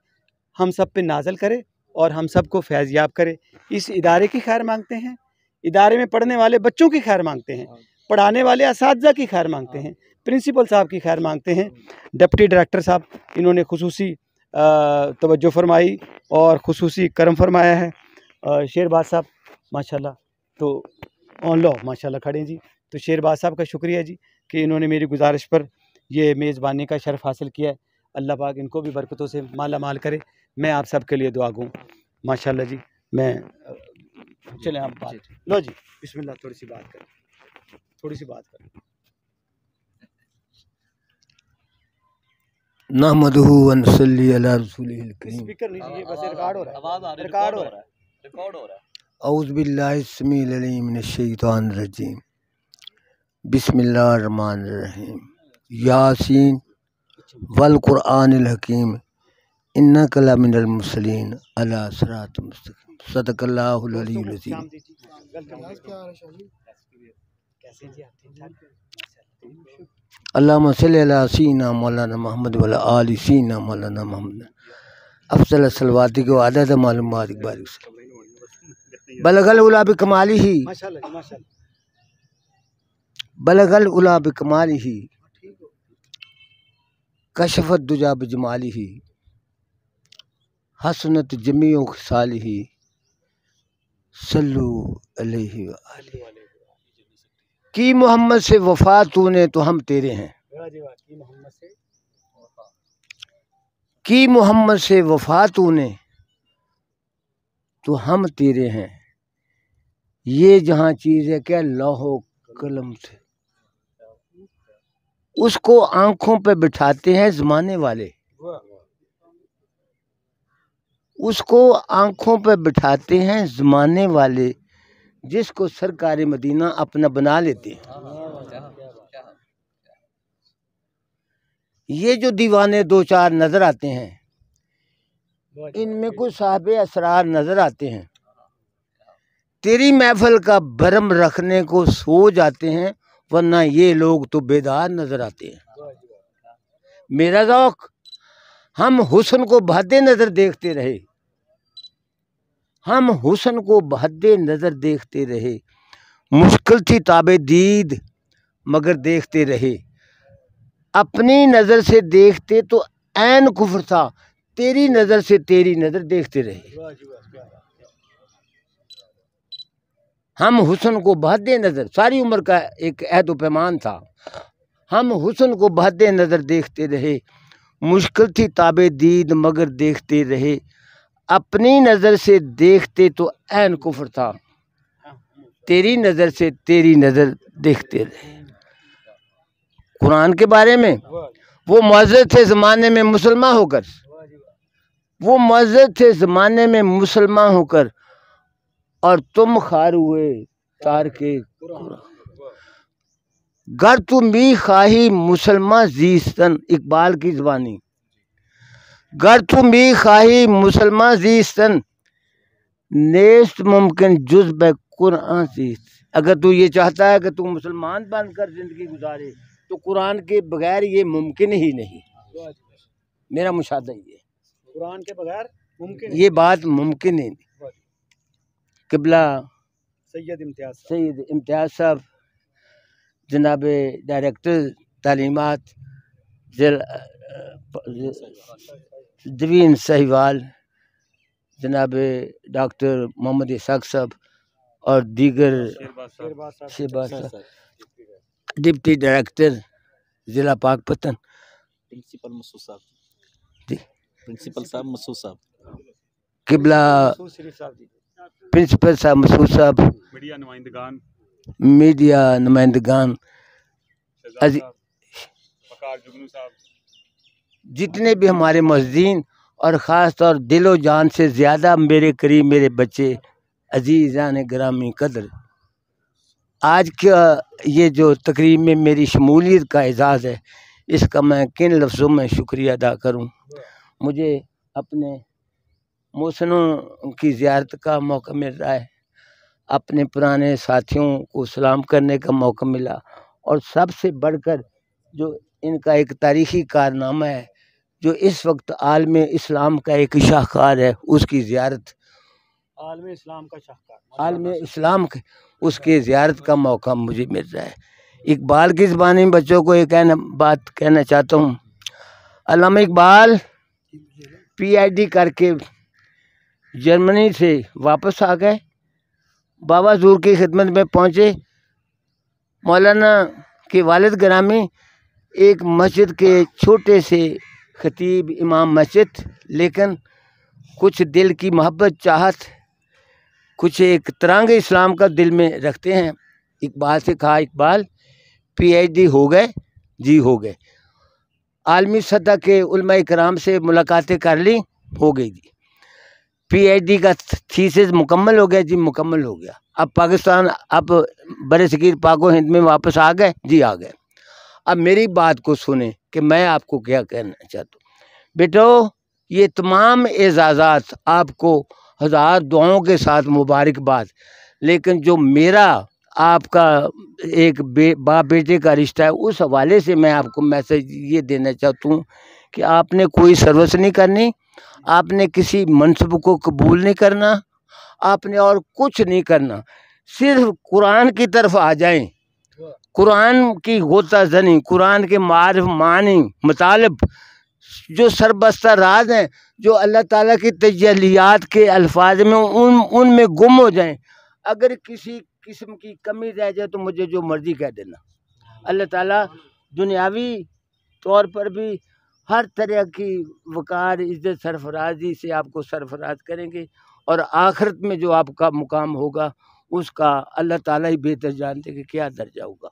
हम सब पे नाज़िल करे और हम सब को फैज़याब करे। इस इदारे की खैर मांगते हैं, इदारे में पढ़ने वाले बच्चों की खैर मांगते हैं, पढ़ाने वाले असातिज़ा की खैर मांगते हैं, प्रिंसिपल साहब की खैर मांगते हैं, डिप्टी डायरेक्टर साहब इन्होंने खुसूसी तवज्जो फरमाई और खुसूसी करम फरमाया है। शेरबाज साहब माशाल्लाह, तो ऑन लो माशाल्लाह खड़े हैं जी। तो शेरबाज साहब का शुक्रिया जी कि इन्होंने मेरी गुजारिश पर ये मेज़बानी का शर्फ़ हासिल किया है। अल्लाह पाक इनको भी बरकतों से माला माल करे। मैं आप सब के लिए दुआ गूँ माशाल्लाह जी। मैं चलें आप बात लो जी, बिस्मिल्लाह, थोड़ी सी बात करें। नहमदुहु व नसल्ली अला रसूलिहिल करीम। स्पीकर नहीं चाहिए, बस रिकॉर्ड हो रहा है, आवाज़ आ रही है, रिकॉर्ड हो रहा है। औज़ु बिल्लाहि समीउल अलीम मिनश शैतानिर रजीम। बिस्मिल्लाहिर रहमानिर रहीम। यासीन वल कुरआनिल हकीम इन्नका लमिनल मुरसलीन अला सिरातिल मुस्तकीम। सदक़ल्लाहुल अलीयुल अज़ीम। अल्लाहुम्मा सल्लि अला सय्यिदिना मौलाना मोहम्मद व अला आलि सय्यिदिना मौलाना मोहम्मद। अफ़ज़ल सलवातिक व अदद मालूमातिक बारिक बलगल उला बिकमालिही। माशाल्लाह माशाल्लाह। बलगल उला बिकमाली ही कशफत दुजा बिजमाली ही हसनत जमीओ खसाली ही सल्लू अलैहि व आलिहि। की मोहम्मद से वफा तूने तो हम तेरे हैं, की मोहम्मद से वफा तूने तो हम तेरे हैं। ये जहाँ चीज़ है क्या लौहो कलम से, उसको आंखों पे बिठाते हैं ज़माने वाले, उसको आंखों पे बिठाते हैं ज़माने वाले, जिसको सरकार मदीना अपना बना लेते हैं। ये जो दीवाने दो चार नज़र आते हैं, इनमें कुछ साहिबे असरार नज़र आते हैं, तेरी महफिल का भरम रखने को सो जाते हैं, वरना ये लोग तो बेदार नज़र आते हैं। मेरा ज़ौक़, हम हुस्न को बहदे नज़र देखते रहे, हम हुस्न को बहदे नज़र देखते रहे, मुश्किल थी ताबे दीद मगर देखते रहे। अपनी नज़र से देखते तो ऐन कुफ्र था, तेरी नज़र से तेरी नज़र देखते रहे। हम हुस्न को बहदे नज़र, सारी उम्र का एक अहद व पैमान था, हम हुस्न को बहदे नज़र देखते रहे, मुश्किल थी ताबे दीद मगर देखते रहे। अपनी नज़र से देखते तो ऐन कुफ्र था, तेरी नज़र से तेरी नज़र देखते रहे। कुरान के बारे में, वो मुअज़्ज़िज़ थे ज़माने में मुसलमान होकर, वो मुअज़्ज़िज़ थे ज़माने में मुसलमान होकर, और तुम खार हुए तार के गर तुम भी खाही मुसलमान जीस्तन। इकबाल की ज़बानी, गर तुम भी खाही मुसलमान जीस्तन नेस्त मुमकिन जुज़ ब कुरान जीस्त। अगर तू ये चाहता है कि तू मुसलमान बनकर ज़िंदगी गुजारे तो कुरान के बगैर ये मुमकिन ही नहीं। मेरा मुशाहदा ये, कुरान के बगैर मुमकिन, ये बात मुमकिन ही नहीं। किबला सैयद इम्तियाज़ साहब, जनाब डायरेक्टर तालीमात दवीन साहिवाल, जनाब डॉक्टर मोहम्मद इसाक साहब और दीगर शेरबाज साहब, डिप्टी डायरेक्टर ज़िला पाकपतन, प्रिंसिपल साहब मसूद साहब, किबला प्रिंसिपल साहब मसूद साहब, मीडिया नुमाइंदगान, जितने भी हमारे मस्जिद और ख़ास तौर दिलो जान से ज़्यादा मेरे करीब मेरे बच्चे अजीज़ान ग्रामी कदर, आज का ये जो तकरीब में मेरी शमूलियत का एजाज़ है, इसका मैं किन लफ्ज़ों में शुक्रिया अदा करूं। मुझे अपने मोहसिनों की ज़ियारत का मौका मिल रहा है, अपने पुराने साथियों को सलाम करने का मौका मिला, और सबसे बढ़कर जो इनका एक तारीख़ी कारनामा है, जो इस वक्त आलम इस्लाम का एक शाहकार है, उसकी ज़ियारत, आलम इस्लाम का शाहकार, आलम इस्लाम के, उसके ज़ियारत का मौका मुझे मिल रहा है। इकबाल की ज़बानी में बच्चों को एक बात कहना चाहता हूँ। अल्लामा इकबाल PhD करके जर्मनी से वापस आ गए, बाबा हुज़ूर की खिदमत में पहुँचे। मौलाना के वालिद ग्रामी एक मस्जिद के छोटे से खतीब इमाम मस्जिद, लेकिन कुछ दिल की मोहब्बत चाहत, कुछ एक तरंग इस्लाम का दिल में रखते हैं। इकबाल से कहा, इकबाल PhD हो गए? जी हो गए। आलमी सतह के उलमा इकराम से मुलाकातें कर ली? हो गई जी। PhD का थीसिस मुकम्मल हो गया? जी मुकम्मल हो गया। अब पाकिस्तान, अब बरसगीर पाको हिंद में वापस आ गए? जी आ गए। अब मेरी बात को सुने कि मैं आपको क्या कहना चाहता हूँ। बेटो, ये तमाम एजाज़ात आपको हज़ार दुआओं के साथ मुबारकबाद, लेकिन जो मेरा आपका एक बाप बेटे का रिश्ता है, उस हवाले से मैं आपको मैसेज ये देना चाहता हूँ कि आपने कोई सर्विस नहीं करनी, आपने किसी मनसब को कबूल नहीं करना, आपने और कुछ नहीं करना, सिर्फ कुरान की तरफ आ जाएं, कुरान की गोता जनी, कुरान के मारिफ मानी मतलब जो सरबस्ता राज हैं, जो अल्लाह ताला की तजल्लियात के अल्फाज में उनमें गुम हो जाएं। अगर किसी किस्म की कमी रह जाए तो मुझे जो मर्जी कह देना। अल्लाह ताला दुनियावी तौर पर भी हर तरह की वक़ार इज़्ज़त सरफराजी से आपको सरफराज करेंगे, और आखिरत में जो आपका मुकाम होगा उसका अल्लाह ताला ही बेहतर जानते कि क्या दर्जा होगा।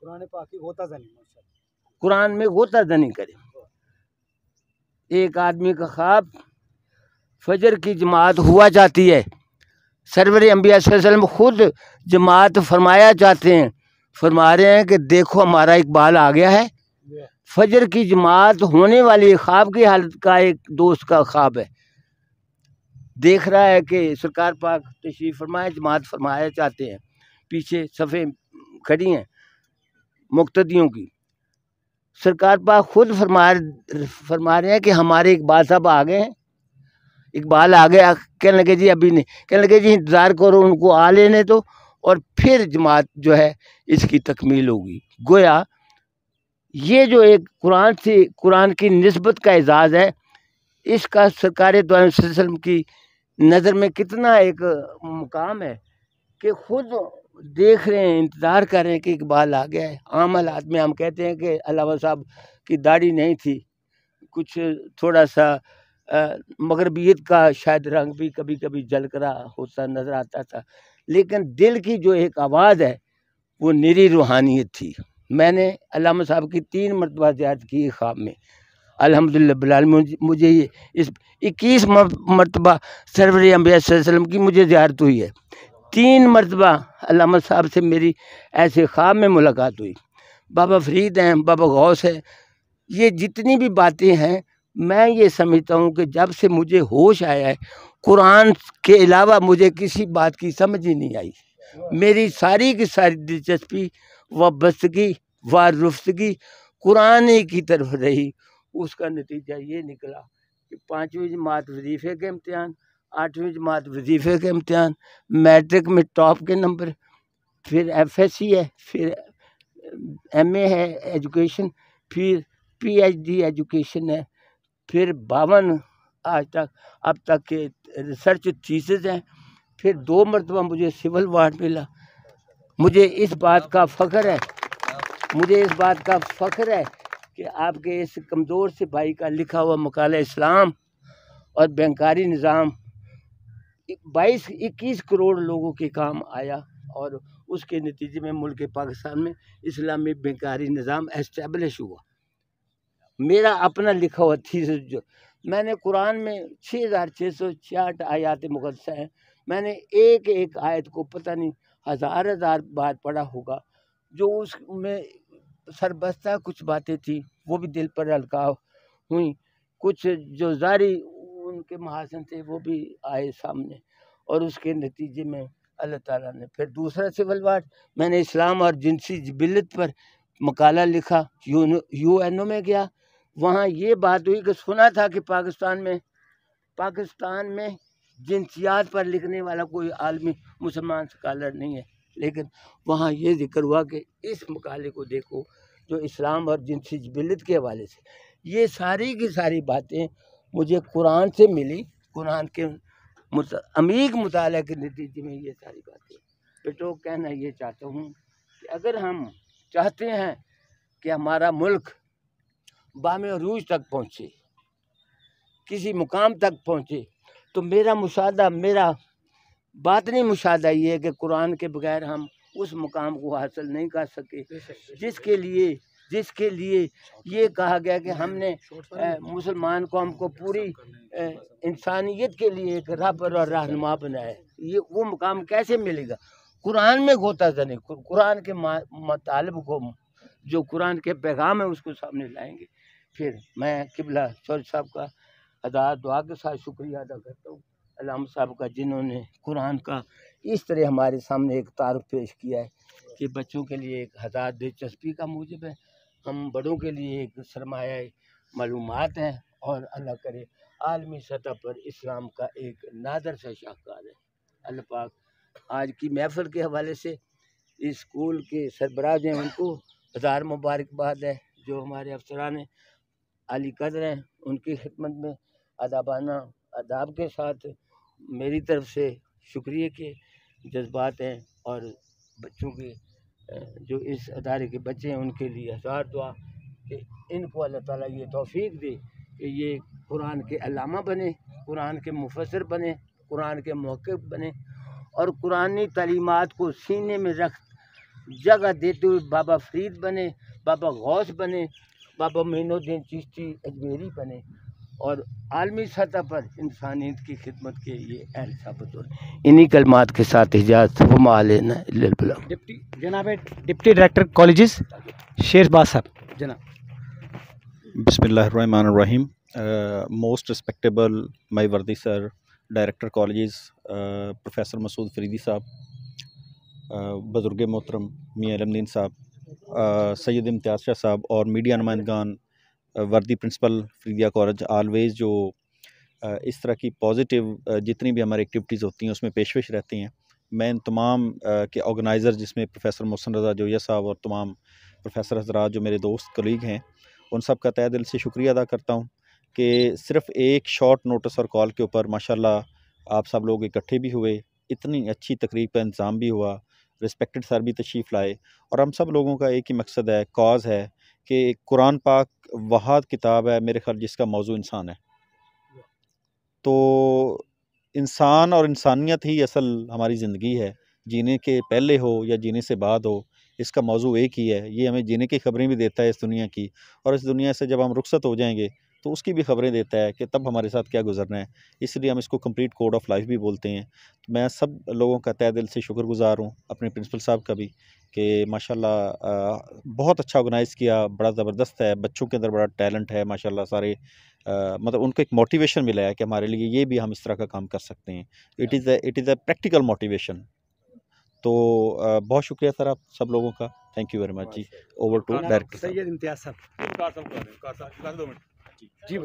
कुरान में गोता जनी करें। एक आदमी का ख्वाब फजर की जमात हुआ जाती है। सरवर अंबिया सल्लल्लाहु अलैहि वसल्लम खुद जमात फरमाया जाते हैं, फरमा रहे हैं कि देखो हमारा इकबाल आ गया है। फजर की जमात होने वाली ख्वाब की हालत का एक दोस्त का ख्वाब है, देख रहा है कि सरकार पाक तशरीफ़ फरमाए, जमात फरमाया चाहते हैं, पीछे सफ़े खड़ी हैं मुक्तदियों की। सरकार पाक खुद फरमा रहे हैं कि हमारे इकबाल साहब आ गए हैं, इकबाल आ गया। कहने लगे जी अभी नहीं, कहने लगे जी इंतज़ार करो, उनको आ लेने दो और फिर जमात जो है इसकी तकमील होगी। गोया ये जो एक कुरान से कुरान की निस्बत का एजाज़ है, इसका सरकार दो अलैहि वसल्लम की नज़र में कितना एक मुकाम है कि खुद देख रहे हैं, इंतज़ार कर रहे हैं कि इकबाल आ गया है। आम हालात में हम कहते हैं कि अल्लामा साहब की दाढ़ी नहीं थी, कुछ थोड़ा सा मगरबियत का शायद रंग भी कभी कभी झलक रहा होता नज़र आता था, लेकिन दिल की जो एक आवाज़ है वो निरी रूहानियत थी। मैंने अल्लामा साहब की 3 मरतबा ज़ियारत की ख्वाब में, अल्हम्दुलिल्लाह बिल आलमीन। मुझे ये इस 21 मरतबा सरवर अंबिया सल्लल्लाहु अलैहि वसल्लम की मुझे ज़ियारत हुई है। 3 मरतबा अल्लामा साहब से मेरी ऐसे ख्वाब में मुलाकात हुई। बाबा फरीद हैं, बाबा गौस है, ये जितनी भी बातें हैं मैं ये समझता हूँ कि जब से मुझे होश आया है कुरान के अलावा मुझे किसी बात की समझ ही नहीं आई। मेरी सारी की सारी दिलचस्पी व बस्तगी व रुफ्तगी कुरान ही की तरफ रही। उसका नतीजा ये निकला कि 5वीं जमात वजीफ़े के इम्तिहान, 8वीं जमात वजीफ़े के इम्तिहान, मैट्रिक में टॉप के नंबर, फिर FSC है, फिर MA है एजुकेशन, फिर PhD एजुकेशन है, फिर 52 आज तक अब तक के रिसर्च थीसिस हैं, फिर 2 मरतबा मुझे सिविल वार्ड मिला। मुझे इस बात का फ़ख्र है कि आपके इस कमज़ोर से भाई का लिखा हुआ मकाला इस्लाम और बैंकारी निज़ाम 22-21 करोड़ लोगों के काम आया, और उसके नतीजे में मुल्क पाकिस्तान में इस्लामी बैंकारी निज़ाम एस्टेब्लिश हुआ। मेरा अपना लिखा हुआ थीसिस जो मैंने कुरान में 6666 आयत मुक़द्दसा हैं, मैंने एक एक आयत को पता नहीं हज़ार बार पढ़ा होगा। जो उसमें सरबस्ता कुछ बातें थी वो भी दिल पर हल्का हुई, कुछ जो ज़ारी उनके महासन थे वो भी आए सामने, और उसके नतीजे में अल्लाह ताला ने फिर दूसरा सिविल वार मैंने इस्लाम और जिनसी जिबिलत पर मकाला लिखा। UNO में गया, वहाँ ये बात हुई कि सुना था कि पाकिस्तान में जिनसियात पर लिखने वाला कोई आलमी मुसलमान स्कॉलर नहीं है, लेकिन वहाँ ये जिक्र हुआ कि इस मकाले को देखो जो इस्लाम और जिनसी जिबिलत के हवाले से। ये सारी की सारी बातें मुझे कुरान से मिली, कुरान के अमीक मुताले के नतीजे में ये सारी बातें। बेटो कहना ये चाहता हूँ कि अगर हम चाहते हैं कि हमारा मुल्क बामे अरूज तक पहुँचे, किसी मुकाम तक पहुँचे, तो मेरा बातनी मुशाहदा ये है कि कुरान के बगैर हम उस मुकाम को हासिल नहीं कर सके जिसके लिए ये कहा गया कि हमने मुसलमान कौम को पूरी इंसानियत के लिए एक रहबर और रहनुमा बनाया। ये वो मुकाम कैसे मिलेगा? कुरान में गोता जनी, कुरान के मतलब को जो कुरान के पैगाम है उसको सामने लाएंगे। फिर मैं किबला चौधरी साहब का अदा दुआ के साथ शुक्रिया अदा करता हूँ, अल्लामा साहब का, जिन्होंने कुरान का इस तरह हमारे सामने एक तारुफ पेश किया है कि बच्चों के लिए एक हज़ार दिलचस्पी का मूजिब है, हम बड़ों के लिए एक सरमाया मालूमात है, और अल्लाह करे आलमी सतह पर इस्लाम का एक नादर सा शाहकार है। अल्लाह पाक आज की महफिल के हवाले से इस स्कूल के सरबराह हैं उनको हज़ार मुबारकबाद है। जो हमारे अफसरान आली कदर हैं उनकी खिदमत में अदाबाना आदाब के साथ मेरी तरफ से शुक्रिया के जज्बात हैं, और बच्चों के जो इस अदारे के बच्चे हैं उनके लिए हज़ार दुआ कि इनको अल्लाह ताला ये तौफीक दे कि ये कुरान के अल्लामा बने, कुरान के मुफस्सिर बने, कुरान के मुहक्किक बने, और कुरानी तालीमात को सीने में रख जगह देते हुए बाबा फरीद बने, बाबा गौस बने, बाबा मोइनुद्दीन चिश्ती अजमेरी बने, और आलमी सतह पर इंसानियत की खिदमत के ये अहल साबित हो। इन्हीं कलमात के साथ इजाज़त फरमा लेना। जनाब डिप्टी डायरेक्टर कॉलेजेस शेरबाज साहब जनाब। बिस्मिल्लाहिर्रहमानिर्रहीम। Most respectable my worthy sir, director colleges professor Masood Faridi साहब, बुज़ुर्ग मोहतरम मियां अलमदीन साहब, सैयद इम्तियाज़ शाह साहब, और मीडिया नुमाइंदगान, वर्दी प्रिंसिपल फरीदिया कॉलेज ऑलवेज़ जो इस तरह की पॉजिटिव जितनी भी हमारी एक्टिविटीज़ होती हैं उसमें पेशवेश रहती हैं। मैं इन तमाम के ऑर्गेनाइज़र जिसमें प्रोफेसर मोहसिन रज़ा जोया साहब और तमाम प्रोफेसर हज़रात जो मेरे दोस्त कलीग हैं, उन सब का तहे दिल से शुक्रिया अदा करता हूँ कि सिर्फ़ एक शॉर्ट नोटिस और कॉल के ऊपर माशाल्लाह आप सब लोग इकट्ठे भी हुए, इतनी अच्छी तकरीब का इंतज़ाम भी हुआ, रिस्पेक्टेड सर भी तशरीफ़ लाए, और हम सब लोगों का एक ही मकसद है, कॉज़ है कि कुरान पाक वहाद किताब है मेरे ख्याल जिसका मौजू इंसान है। तो इंसान और इंसानियत ही असल हमारी ज़िंदगी है, जीने के पहले हो या जीने से बाद हो, इसका मौजू एक ही है। ये हमें जीने की खबरें भी देता है इस दुनिया की, और इस दुनिया से जब हम रुखसत हो जाएंगे तो उसकी भी खबरें देता है कि तब हमारे साथ क्या गुजरना है। इसलिए हम इसको कंप्लीट कोड ऑफ लाइफ भी बोलते हैं। तो मैं सब लोगों का तहे दिल से शुक्रगुजार हूँ, अपने प्रिंसिपल साहब का भी, कि माशाल्लाह बहुत अच्छा ऑर्गेनाइज़ किया, बड़ा ज़बरदस्त है, बच्चों के अंदर बड़ा टैलेंट है माशाल्लाह सारे, मतलब उनको एक मोटिवेशन मिला है कि हमारे लिए ये भी हम इस तरह का काम कर सकते हैं। It is a practical motivation. तो बहुत शुक्रिया सर आप सब लोगों का, thank you very much ji. Over to director Syed Imtiaz Sahab ji.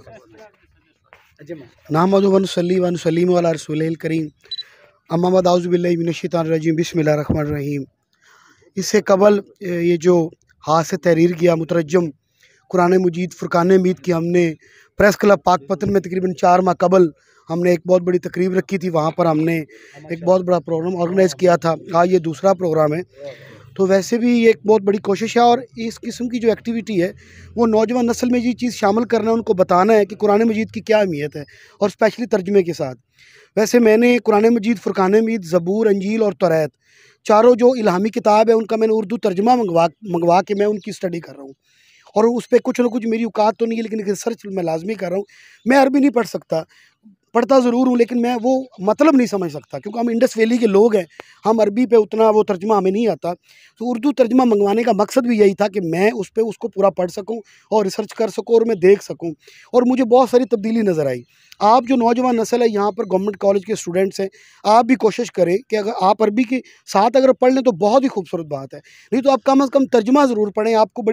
नहमदुहु व नुसल्ली व नुसल्लिमु अला रसूलिल करीम, अम्मा बाद औज़ु बिल्लाहि मिनश शैतानिर रजीम, बिस्मिल्लाहिर रहमानिर रहीम। इससे कबल ये जो हाथ से तहरीर किया मुतरज्जम कुरान मजीद फ़ुरक़ान हमीद की हमने प्रेस क्लब पाकपतन में तकरीबन 4 माह कबल हमने एक बहुत बड़ी तकरीब रखी थी। वहाँ पर हमने एक बहुत बड़ा प्रोग्राम ऑर्गेनाइज़ किया था। आज ये दूसरा प्रोग्राम है। तो वैसे भी ये एक बहुत बड़ी कोशिश है, और इस किस्म की जो एक्टिविटी है वो नौजवान नस्ल में ये चीज़ शामिल करना है, उनको बताना है कि कुरान मजीद की क्या अहमियत है, और स्पेशली तर्जमे के साथ। वैसे मैंने कुरान मजीद, फ़ुरक़ान हमीद, ज़बूर, अंजील और तौरात, चारों जो इल्हामी किताब है उनका मैंने उर्दू तर्जमा मंगवा के मैं उनकी स्टडी कर रहा हूँ, और उस पर कुछ ना कुछ मेरी औकात तो नहीं है, लेकिन रिसर्च मैं लाजमी कर रहा हूँ। मैं अरबी नहीं पढ़ सकता, पढ़ता ज़रूर हूँ, लेकिन मैं वो मतलब नहीं समझ सकता, क्योंकि हम इंडस वैली के लोग हैं, हम अरबी पे उतना वो तर्जमा हमें नहीं आता। तो उर्दू तर्जमा मंगवाने का मकसद भी यही था कि मैं उस पर उसको पूरा पढ़ सकूँ और रिसर्च कर सकूँ, और मैं देख सकूँ, और मुझे बहुत सारी तब्दीली नज़र आई। आप जो नौजवान नस्ल है यहाँ पर गवर्नमेंट कॉलेज के स्टूडेंट्स हैं, आप भी कोशिश करें कि अगर आप अरबी के साथ अगर पढ़ लें तो बहुत ही खूबसूरत बात है, नहीं तो आप कम अज़ कम तर्जमा ज़रूर पढ़ें। आपको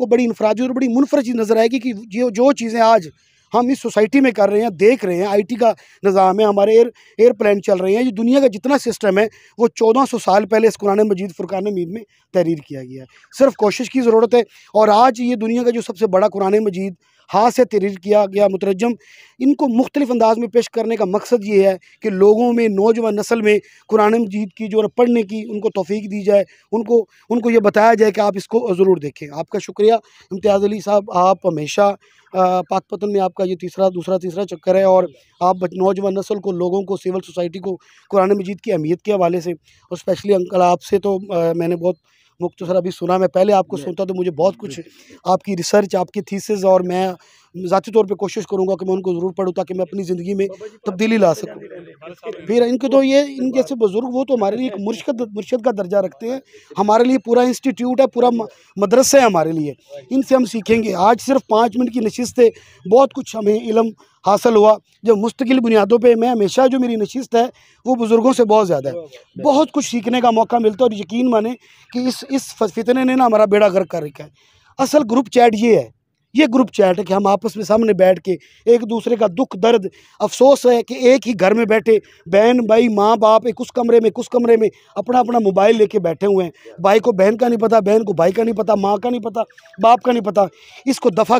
बड़ी इनफरादी और बड़ी मुनफरद चीज़ नज़र आएगी कि जो चीज़ें आज हम इस सोसाइटी में कर रहे हैं, देख रहे हैं, आईटी का निज़ाम है, हमारे एयरप्लेन चल रहे हैं, ये दुनिया का जितना सिस्टम है वो 1400 साल पहले इस कुरान मजीद फ़ुरक़ान हमीद में तहरीर किया गया है। सिर्फ कोशिश की ज़रूरत है। और आज ये दुनिया का जो सबसे बड़ा कुरान मजीद हाथ से तहरीर किया गया मुतरज्जम, इनको मुख्तलिफ़ अंदाज में पेश करने का मकसद ये है कि लोगों में, नौजवान नस्ल में कुरान मजीद की जो पढ़ने की उनको तौफ़ीक दी जाए, उनको ये बताया जाए कि आप इसको ज़रूर देखें। आपका शुक्रिया इम्तियाज़ अली साहब, आप हमेशा पाकपतन में आपका ये दूसरा तीसरा चक्कर है, और आप नौजवान नस्ल को, लोगों को, सिविल सोसाइटी को कुरान मजीद की अहमियत के हवाले से, और स्पेशली अंकल आपसे तो मैंने बहुत मुख्तसर अभी सुना। मैं पहले आपको सुनता तो मुझे बहुत कुछ आपकी रिसर्च, आपकी थीसिस, और मैं ज़ाती तौर पे कोशिश करूँगा कि मैं उनको ज़रूर पढूँ ताकि मैं अपनी ज़िंदगी में तब्दीली ला सकूँ। फिर इनके तो ये इन जैसे बुज़ुर्ग वो तो हमारे लिए एक मुर्शिद का दर्जा रखते हैं, हमारे लिए पूरा इंस्टीट्यूट है, पूरा मदरसा है हमारे लिए। इनसे हम सीखेंगे। आज सिर्फ 5 मिनट की नशिस्त है, बहुत कुछ हमें इल्म हासिल हुआ। जब मुस्तकिल बुनियादों पे मैं हमेशा जो मेरी नशिस्त है वो बुज़ुर्गों से बहुत ज़्यादा है, बहुत कुछ सीखने का मौका मिलता है। और यकीन माने कि इस फितने ने ना हमारा बेड़ा गर्क कर रखा है। असल ग्रुप चैट ये है ये ग्रुप चैट है कि हम आपस में सामने बैठ के एक दूसरे का दुख दर्द, अफसोस है कि एक ही घर में बैठे बहन भाई माँ बाप एक उस कमरे में कुछ कमरे में अपना अपना मोबाइल लेके बैठे हुए हैं। भाई को बहन का नहीं पता, बहन को भाई का नहीं पता, माँ का नहीं पता, बाप का नहीं पता। इसको दफ़ा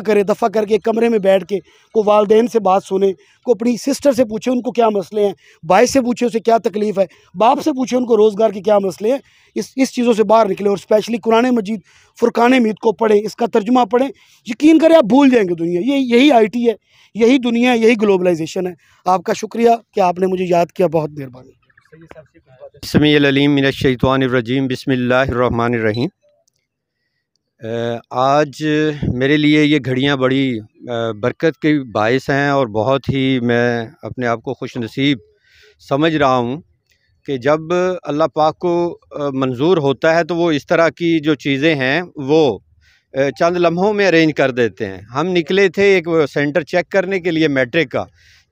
करके एक कमरे में बैठ के को वालदेन से बात सुने, को अपनी सिस्टर से पूछे उनको क्या मसले हैं, भाई से पूछे उसे क्या तकलीफ़ है, बाप से पूछे उनको रोज़गार के क्या मसले हैं। इस चीज़ों से बाहर निकले और स्पेशली कुरान मजीद फुरकान हमीद को पढ़ें, इसका तर्जुमा पढ़ें। यकीन करें आप भूल जाएंगे दुनिया। यही आईटी है, यही दुनिया है, यही ग्लोबलाइजेशन है। आपका शुक्रिया कि आपने मुझे याद किया, बहुत मेहरबानी। बिस्मिल्लाहिर अलीम मिनश शैतानिर रजीम बिस्मिल्लाहिर रहमानिर रहीम। आज मेरे लिए ये घड़ियाँ बड़ी बरकत के बायस हैं और बहुत ही मैं अपने आप को खुश नसीब समझ रहा हूँ कि जब अल्लाह पाक को मंजूर होता है तो वो इस तरह की जो चीज़ें हैं वो चंद लम्हों में अरेंज कर देते हैं। हम निकले थे एक सेंटर चेक करने के लिए मैट्रिक का,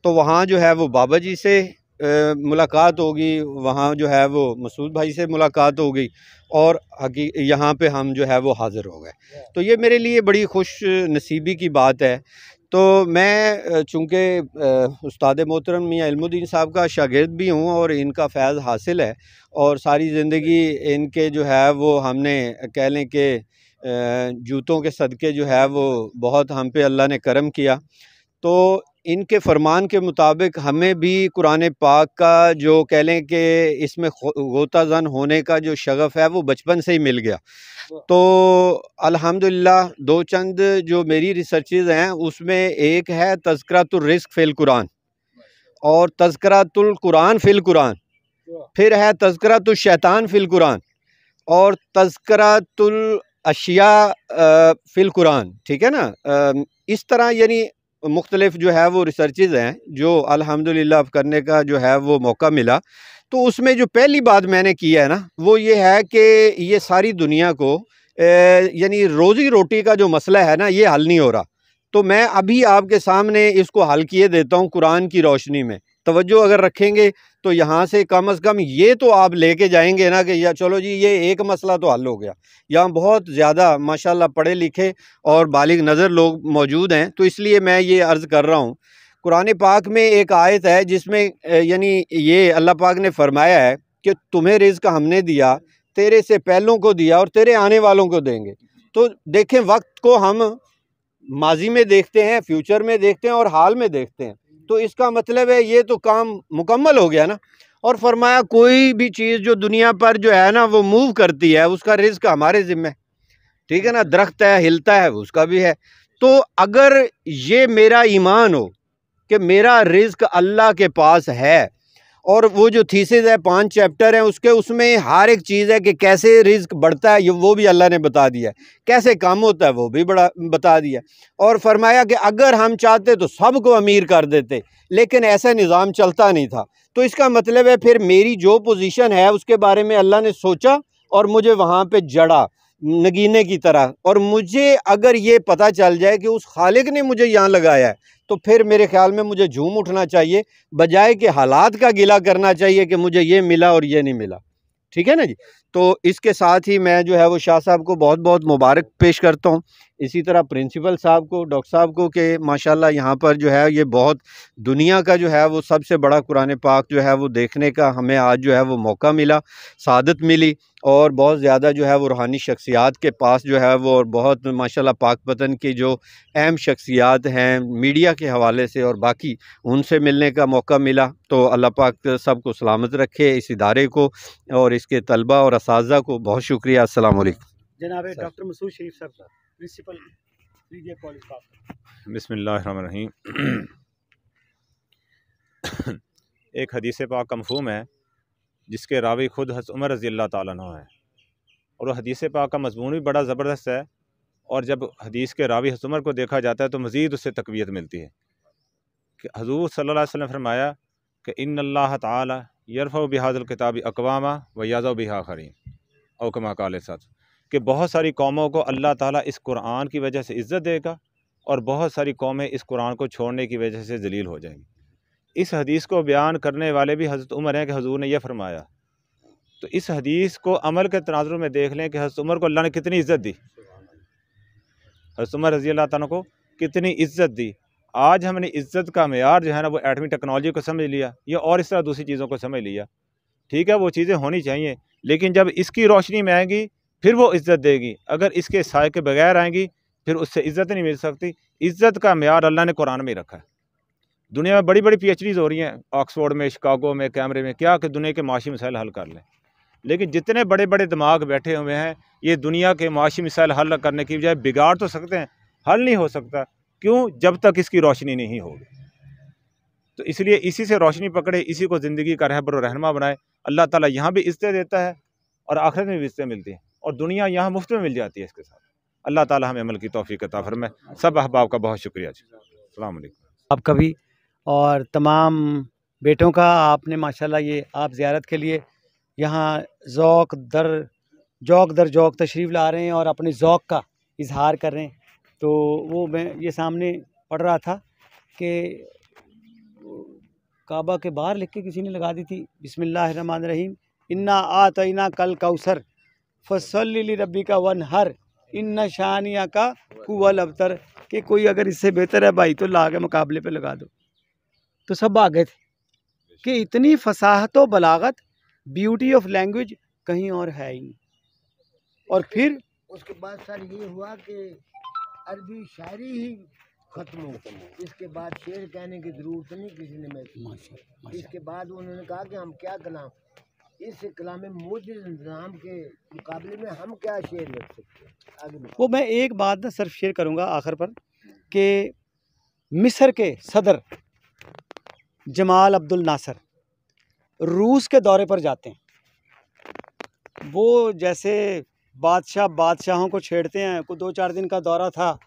तो वहाँ जो है वो बाबा जी से मुलाकात होगी, वहाँ जो है वो मसूद भाई से मुलाकात हो गई और यहाँ पे हम जो है वो हाज़िर हो गए। तो ये मेरे लिए बड़ी खुश नसीबी की बात है। तो मैं चूँकि उस्ताद मोहतरम मियां इल्मुद्दीन साहब का शागिर्द भी हूँ और इनका फैज़ हासिल है और सारी ज़िंदगी इनके जो है वो हमने कह लें कि जूतों के सदक़े जो है वो बहुत हम पे अल्लाह ने करम किया। तो इनके फरमान के मुताबिक हमें भी कुरान पाक का जो कह लें कि इसमें गोताज़न होने का जो शगफ़ है वो बचपन से ही मिल गया। तो अल्हम्दुलिल्लाह दो चंद जो मेरी रिसर्चेज़ हैं उसमें एक है तज़किरातुर रिज़्क़ फ़िल कुरान और तज़किरातुल कुरान फ़िल कुरान, फिर है तज़किरातुश शैतान फ़िल कुरान और तज़किरातुल अशिया फ़िल कुरान। ठीक है ना। इस तरह यानी मुख्तलिफ जो है वो रिसर्चेज़ हैं जो अल्हम्दुलिल्लाह करने का जो है वो मौका मिला। तो उसमें जो पहली बात मैंने की है ना वो ये है कि ये सारी दुनिया को यानी रोज़ी रोटी का जो मसला है ना ये हल नहीं हो रहा। तो मैं अभी आपके सामने इसको हल किए देता हूँ कुरान की रोशनी में। तवज्जो अगर रखेंगे तो यहाँ से कम ये तो आप लेके जाएंगे ना कि या चलो जी ये एक मसला तो हल हो गया। यहाँ बहुत ज़्यादा माशाल्लाह पढ़े लिखे और बालिग नज़र लोग मौजूद हैं। तो इसलिए मैं ये अर्ज़ कर रहा हूँ, कुरान पाक में एक आयत है जिसमें यानी ये अल्लाह पाक ने फरमाया है कि तुम्हें रिज़्क़ हमने दिया, तेरे से पहलों को दिया और तेरे आने वालों को देंगे। तो देखें वक्त को हम माजी में देखते हैं, फ्यूचर में देखते हैं और हाल में देखते हैं। तो इसका मतलब है ये तो काम मुकम्मल हो गया ना। और फरमाया कोई भी चीज़ जो दुनिया पर जो है ना वो मूव करती है उसका रिज़्क़ हमारे ज़िम्मे। ठीक है ना। दरख्त है हिलता है उसका भी है। तो अगर ये मेरा ईमान हो कि मेरा रिज़्क़ अल्लाह के पास है और वो जो थीसिस है 5 चैप्टर हैं उसमें हर एक चीज़ है कि कैसे रिज़्क़ बढ़ता है ये वो भी अल्लाह ने बता दिया है, कैसे कम होता है वो भी बड़ा बता दिया। और फरमाया कि अगर हम चाहते तो सबको अमीर कर देते, लेकिन ऐसा निज़ाम चलता नहीं था। तो इसका मतलब है फिर मेरी जो पोजीशन है उसके बारे में अल्लाह ने सोचा और मुझे वहाँ पे जड़ा नगीने की तरह। और मुझे अगर ये पता चल जाए कि उस खालिक ने मुझे यहाँ लगाया है तो फिर मेरे ख्याल में मुझे झूम उठना चाहिए बजाय कि हालात का गिला करना चाहिए कि मुझे ये मिला और ये नहीं मिला। ठीक है ना जी। तो इसके साथ ही मैं जो है वो शाह साहब को बहुत बहुत मुबारक पेश करता हूँ, इसी तरह प्रिंसिपल साहब को, डॉक्टर साहब को कि माशाल्लाह यहाँ पर जो है ये बहुत दुनिया का जो है वो सबसे बड़ा कुरान पाक जो है वो देखने का हमें आज जो है वो मौका मिला, सादत मिली। और बहुत ज़्यादा जो है वो रूहानी शख्सियात के पास जो है वो और बहुत माशाल्लाह पाक पतन की जो अहम शख्सियात हैं मीडिया के हवाले से और बाकी उनसे मिलने का मौका मिला। तो अल्लाह पाक सबको सलामत रखे, इस इदारे को और इसके तलबा और असातिज़ा को बहुत शुक्रिया। अस्सलाम वालेकुम। जनाब डॉक्टर मसूद शरीफ साहब प्रिंसिपल कॉलेज पाक। बिस्मिल्लाहिर्रहमानिर्रहीम। एक हदीस पाक का मफ़हूम है जिसके रावी ख़ुद हज़रत उमर रज़ी अल्लाह ताला अन्हु है और वह हदीस पाक का मज़मून भी बड़ा ज़बरदस्त है। और जब हदीस के रावी हज़रत उमर को देखा जाता है तो मज़ीद उससे तक़वियत मिलती है कि हुज़ूर सल्लल्लाहु अलैहि वसल्लम फरमाया कि इन्नल्लाह तआला यरफ़उ बिहाज़िल किताबि अक़वामा व यज़उ बिहा आख़रीन औ कमा क़ाल सल्लल्लाहु अलैहि वसल्लम कि बहुत सारी कौमों को अल्लाह ताला इस कुरान की वजह से इज़्ज़त देगा और बहुत सारी कौमें इस कुरान को छोड़ने की वजह से ज़लील हो जाएंगी। इस हदीस को बयान करने वाले भी हज़रत उमर हैं कि हुज़ूर ने यह फरमाया। तो इस हदीस को अमल के तनाज़ुर में देख लें कि हज़रत उमर को अल्लाह ने कितनी इज़्ज़त दी। हज़रत उमर रज़ी अल्लाह तआला को कितनी इज़्ज़त दी। आज हमने इज़्ज़त का मेयार जो है ना वो एटमी टेक्नोलॉजी को समझ लिया या और इस तरह दूसरी चीज़ों को समझ लिया। ठीक है, वो चीज़ें होनी चाहिए, लेकिन जब इसकी रोशनी में आएंगी फिर वो इज़्ज़त देगी। अगर इसके साए के बगैर आएंगी फिर उससे इज़्ज़त नहीं मिल सकती। इज़्ज़त का मेयार अल्लाह ने कुरान में रखा है। दुनिया में बड़ी बड़ी PhDs हो रही हैं, ऑक्सफोर्ड में, शिकागो में, कैमरे में, क्या कि दुनिया के माशी मसाइल हल कर लें। लेकिन जितने बड़े बड़े दिमाग बैठे हुए हैं ये दुनिया के माशी मसाइल हल करने की बजाय बिगाड़ तो सकते हैं, हल नहीं हो सकता। क्यों? जब तक इसकी रोशनी नहीं होगी। तो इसलिए इसी से रोशनी पकड़े, इसी को ज़िंदगी का रहबर और रहनुमा बनाए। अल्लाह ताला यहाँ भी इज़्ज़त देता है और आखिरत में भी इज़्ज़त मिलती है और दुनिया यहाँ मुफ्त में मिल जाती है इसके साथ। अल्लाह ताला हमें अमल की तौफीक अता फरमाए। सब अहबाब का बहुत शुक्रिया जी। अस्सलाम वालेकुम। आपका भी और तमाम बेटों का, आपने माशाल्लाह ये आप ज़ियारत के लिए यहाँ ज़ौक़ दर ज़ौक़ तशरीफ़ ला रहे हैं और अपने ज़ौक़ का इजहार कर रहे हैं। तो वो मैं ये सामने पढ़ रहा था कि काबा के बाहर लिख के किसी ने लगा दी थी, बिस्मिल्लाहिर्रहमानिर्रहीम, इन्ना आतैना कल कौसर फसल्लि लिरब्बिका वनहर इन्ना शानिया का हुवल अबतर, कि कोई अगर इससे बेहतर है भाई तो ला के मुकाबले पे लगा दो। तो सब भाग गए थे कि इतनी फसाहत व बलागत, ब्यूटी ऑफ लैंग्वेज कहीं और है ही नहीं। और फिर उसके बाद सर ये हुआ कि अरबी शायरी ही खत्म हो गई, इसके बाद शेर कहने की जरूरत नहीं किसी ने महसूस। इसके बाद उन्होंने कहा कि हम क्या कलाम, इस कलाम मोजिज़ निज़ाम के मुकाबले में हम क्या शेर लिख सकते हैं। आगे वो मैं एक बात ना सिर्फ शेयर करूँगा आखिर पर कि मिस्र के सदर जमाल अब्दुल नासर रूस के दौरे पर जाते हैं। वो जैसे बादशाहों को छेड़ते हैं, को 2-4 दिन का दौरा था।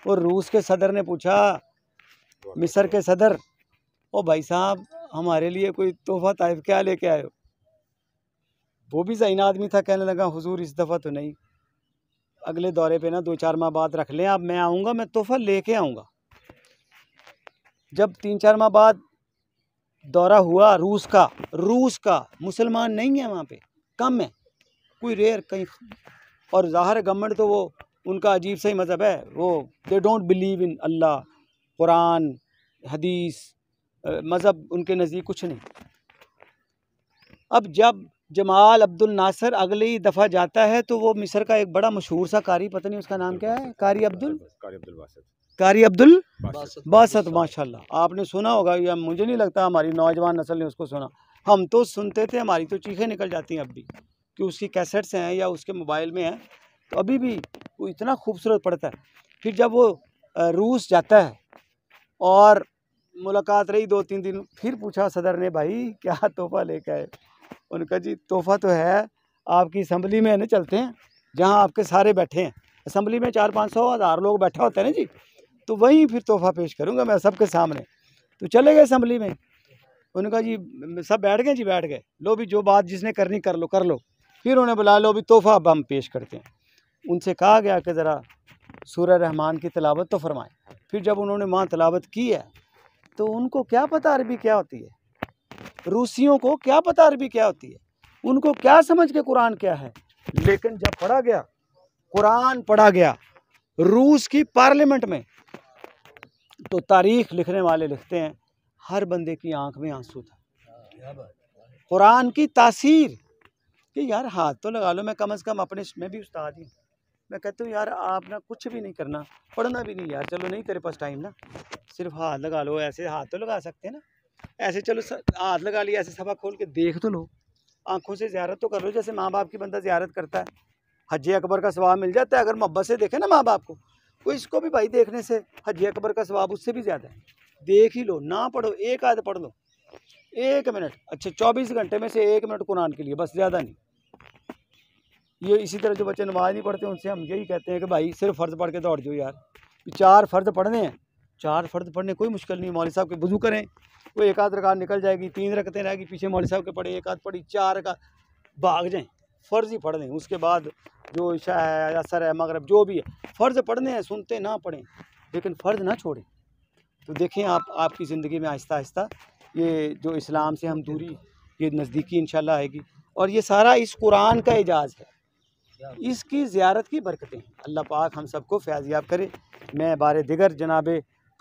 वो रूस के सदर ने पूछा मिस्र के सदर, ओ भाई साहब हमारे लिए कोई तोहफ़ा ताइफ क्या लेके आए हो? वो भी ज़हीन आदमी था, कहने लगा हुजूर इस दफ़ा तो नहीं, अगले दौरे पे ना 2-4 माह बाद रख लें, अब मैं आऊँगा, मैं तोहफ़ा लेके आऊँगा। जब 3-4 माह बाद दौरा हुआ रूस का मुसलमान नहीं है वहाँ पे, कम है, कोई रेयर कहीं। और ज़ाहिर गवर्नमेंट तो वो उनका अजीब सा ही मज़हब है, वो दे डोंट बिलीव इन अल्लाह, कुरान, हदीस, मज़हब उनके नज़दीक कुछ नहीं। अब जब जमाल अब्दुल नासर अगली दफ़ा जाता है तो वो मिस्र का एक बड़ा मशहूर सा कारी, पता नहीं उसका नाम क्या है, कारी अब्दुल बासत, माशाल्लाह आपने सुना होगा या मुझे नहीं लगता हमारी नौजवान नस्ल ने उसको सुना। हम तो सुनते थे, हमारी तो चीखें निकल जाती हैं अब भी कि उसकी कैसेट्स हैं या उसके मोबाइल में हैं, तो अभी भी वो इतना खूबसूरत पड़ता है। फिर जब वो रूस जाता है और मुलाकात रही 2-3 दिन, फिर पूछा सदर ने, भाई क्या तोहफ़ा लेकर आए? उनका जी तोहफ़ा तो है, आपकी असम्बली में ना चलते हैं जहाँ आपके सारे बैठे हैं, असम्बली में 400-500 लोग बैठा होता है ना जी, तो वहीं फिर तोहफ़ा पेश करूँगा मैं सबके सामने। तो चले गए असम्बली में, उनका जी सब बैठ गए जी, बैठ गए, लो भी जो बात जिसने करनी कर लो। फिर उन्हें बुला लो भी तोहफ़ा अब हम पेश करते हैं। उनसे कहा गया कि ज़रा सूरह रहमान की तिलावत तो फरमाएं। फिर जब उन्होंने वहाँ तिलावत की है तो उनको क्या पता अरबी क्या होती है, रूसियों को क्या पता अरबी क्या होती है, उनको क्या समझ के कुरान क्या है। लेकिन जब पढ़ा गया, कुरान पढ़ा गया रूस की पार्लियामेंट में, तो तारीख़ लिखने वाले लिखते हैं हर बंदे की आंख में आंसू था। कुरान की तासीर कि यार हाथ तो लगा लो, मैं कम से कम अपने, मैं भी उस्ताद ही, मैं कहता हूँ यार आप ना कुछ भी नहीं करना, पढ़ना भी नहीं यार, चलो नहीं तेरे पास टाइम ना, सिर्फ हाथ लगा लो, ऐसे हाथ तो लगा सकते हैं ना, ऐसे चलो हाथ लगा लिया, ऐसे सभा खोल के देख तो लो, आंखों से ज़ियारत तो कर लो, जैसे माँ बाप की बंदा ज़ियारत करता है, हज अकबर का सवाब मिल जाता है अगर मोहब्बत से देखे ना माँ बाप को। तो इसको भी भाई देखने से हज अकबर का सवाब उससे भी ज़्यादा है, देख ही लो, ना पढ़ो, एक आयत पढ़ लो 1 मिनट, अच्छा 24 घंटे में से 1 मिनट कुरान के लिए, बस ज़्यादा नहीं। ये इसी तरह जो बच्चे नमाज़ नहीं पढ़ते उनसे हम यही कहते हैं कि भाई सिर्फ फ़र्ज़ पढ़ के दौड़ जाओ यार, 4 फ़र्ज़ पढ़ने हैं, 4 फ़र्ज़ पढ़ने कोई मुश्किल नहीं, मौलवी साहब के वज़ू करें, वो 1 आध रकात निकल जाएगी, 3 रकतें रहेगी, पीछे मौलवी साहब के पढ़े 1 आध पढ़ी, 4 रकात, भाग जाएँ, फ़र्ज़ ही पढ़ लें। उसके बाद जो इशा है, असर है, मगरिब जो भी है, फ़र्ज़ पढ़ने हैं, सुनते ना पढ़ें लेकिन फ़र्ज़ ना छोड़ें। तो देखें आपकी ज़िंदगी में आहिस्ता आहिस्ता ये जो इस्लाम से हम दूरी, ये नज़दीकी इंशाल्लाह आएगी। और ये सारा इस कुरान का एजाज़ है, इसकी ज़ियारत की बरकतें अल्लाह पाक हम सबको फैज़याब करे। मैं बारे दिगर जनाब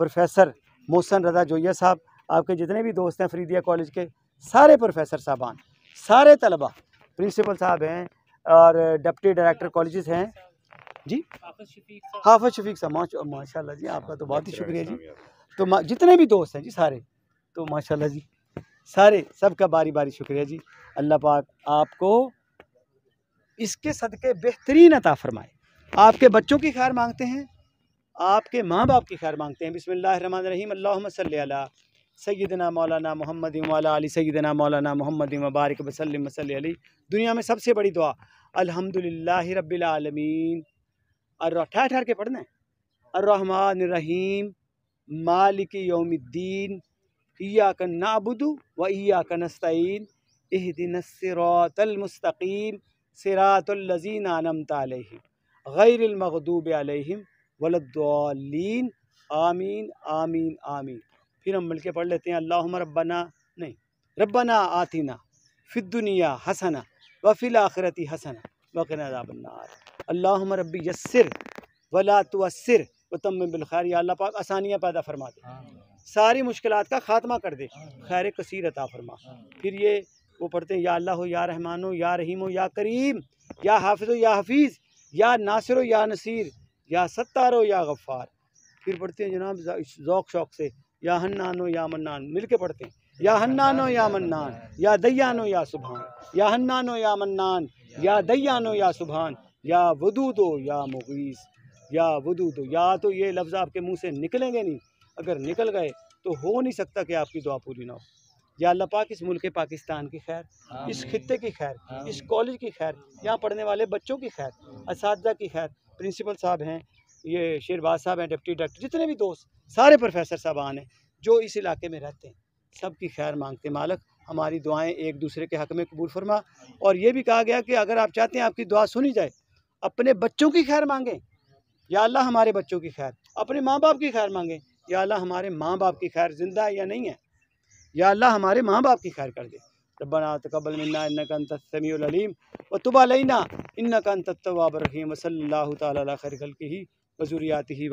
प्रोफेसर मोहसन रज़ा जोइया साहब, आपके जितने भी दोस्त हैं फरीदिया कॉलेज के, सारे प्रोफेसर साहबान, सारे तलबा, प्रिंसिपल साहब हैं और डिप्टी डायरेक्टर कॉलेजेस हैं जी, हाफ़िज़ शफीक साहब, माशाल्लाह जी, आपका तो बहुत ही शुक्रिया जी। तो जितने भी दोस्त हैं जी सारे, तो माशाल्लाह जी सारे, सबका बारी बारी शुक्रिया जी। अल्लाह पाक आपको इसके सदक़े बेहतरीन अता फ़रमाए। आपके बच्चों की खैर मांगते हैं, आपके माँ बाप की खैर मांगते हैं। बिस्मिल्लाहिर्रहमानिर्रहीम, अल्लाहुम्मा सल्ली अला सय्यिदना मौलाना मुहम्मद व अला आलि सय्यिदना मौलाना मुहम्मद व बारिक वसल्लिम वसल्लि अलैहि। दुनिया में सबसे बड़ी दुआ अल्हम्दुलिल्लाहि रब्बिल आलमीन, ठहर के पढ़ना है, अर्रहमानिर्रहीम मालिकी यौमिद्दीन, इय्याका नअबुदु व इय्याका नस्तईन, इहदिनस सिरातल मुस्तकीम, सिरातल लज़ीना अनअमता अलैहिम गैरिल मग़दूबि अलैहिम वलद्दाल्लीन, आमीन आमीन आमीन। फिर हम मिलके पढ़ लेते हैं, अल्लाहुम्मा रब्बना आतिना फिद्दुनिया हसना व फिल आखिरति हसना व क़िना अज़ाबन्नार, अल्लाहुम्मा रब्बी यस्सिर वला तुअस्सिर व तम्मिम बिल खैर। या अल्लाह पाक आसानियाँ पैदा फरमा दे, सारी मुश्किलात का ख़ात्मा कर दे, खैर कसीर अता फरमा। फिर ये वो पढ़ते हैं, या अल्लाह हो, या रहमान हो, या रहीम हो, या करीम, या हाफिज़ हो, या हफीज़, या नासिर हो, या नसीर, या सत्तार हो, या गफ़्फ़ार। फिर पढ़ते हैं जनाब ज़ौक़ शौक़ से, या हन्नान हो, या मन्नान, मिल के पढ़ते हैं, या हन्नान हो, या मन्नान, या दय्यान हो, या सुबहान, या हन्नान हो, या मन्नान, या दय्यान हो, या सुबहान, या वदूद हो, या मुग़ीस, या वदूद हो। या तो ये लफ्ज़ आपके मुँह से निकलेंगे नहीं, अगर निकल गए तो हो नहीं सकता कि आपकी दुआ पूरी ना हो। या अल्लाह पाक इस मुल्क पाकिस्तान की खैर, इस खित्ते की खैर, इस कॉलेज की खैर, यहाँ पढ़ने वाले बच्चों की खैर, असातिज़ा की खैर, प्रिंसिपल साहब हैं, ये शेरबाज साहब हैं, डिप्टी डायरेक्टर, जितने भी दोस्त, सारे प्रोफेसर साहबान हैं जो इस इलाके में रहते हैं, सब की खैर मांगते। मालिक हमारी दुआएं एक दूसरे के हक़ में कबूल फरमा। और ये भी कहा गया कि अगर आप चाहते हैं आपकी दुआ सुनी जाए, अपने बच्चों की खैर मांगें, या अल्लाह हमारे बच्चों की खैर, अपने माँ बाप की खैर मांगें, या अल्लाह हमारे माँ बाप की खैर ज़िंदा है या नहीं है, या अल्लाह हमारे माँ बाप की खैर कर दे। रब्बना तक़ब्बल मिन्ना इन्नका अंतस समीउल अलीम व तुब अलैना इन्नका अंतत तव्वाबुर रहीम व सल्लल्लाहु तआला अला खैरि खल्क़िही व ज़ुर्रिय्यातिही।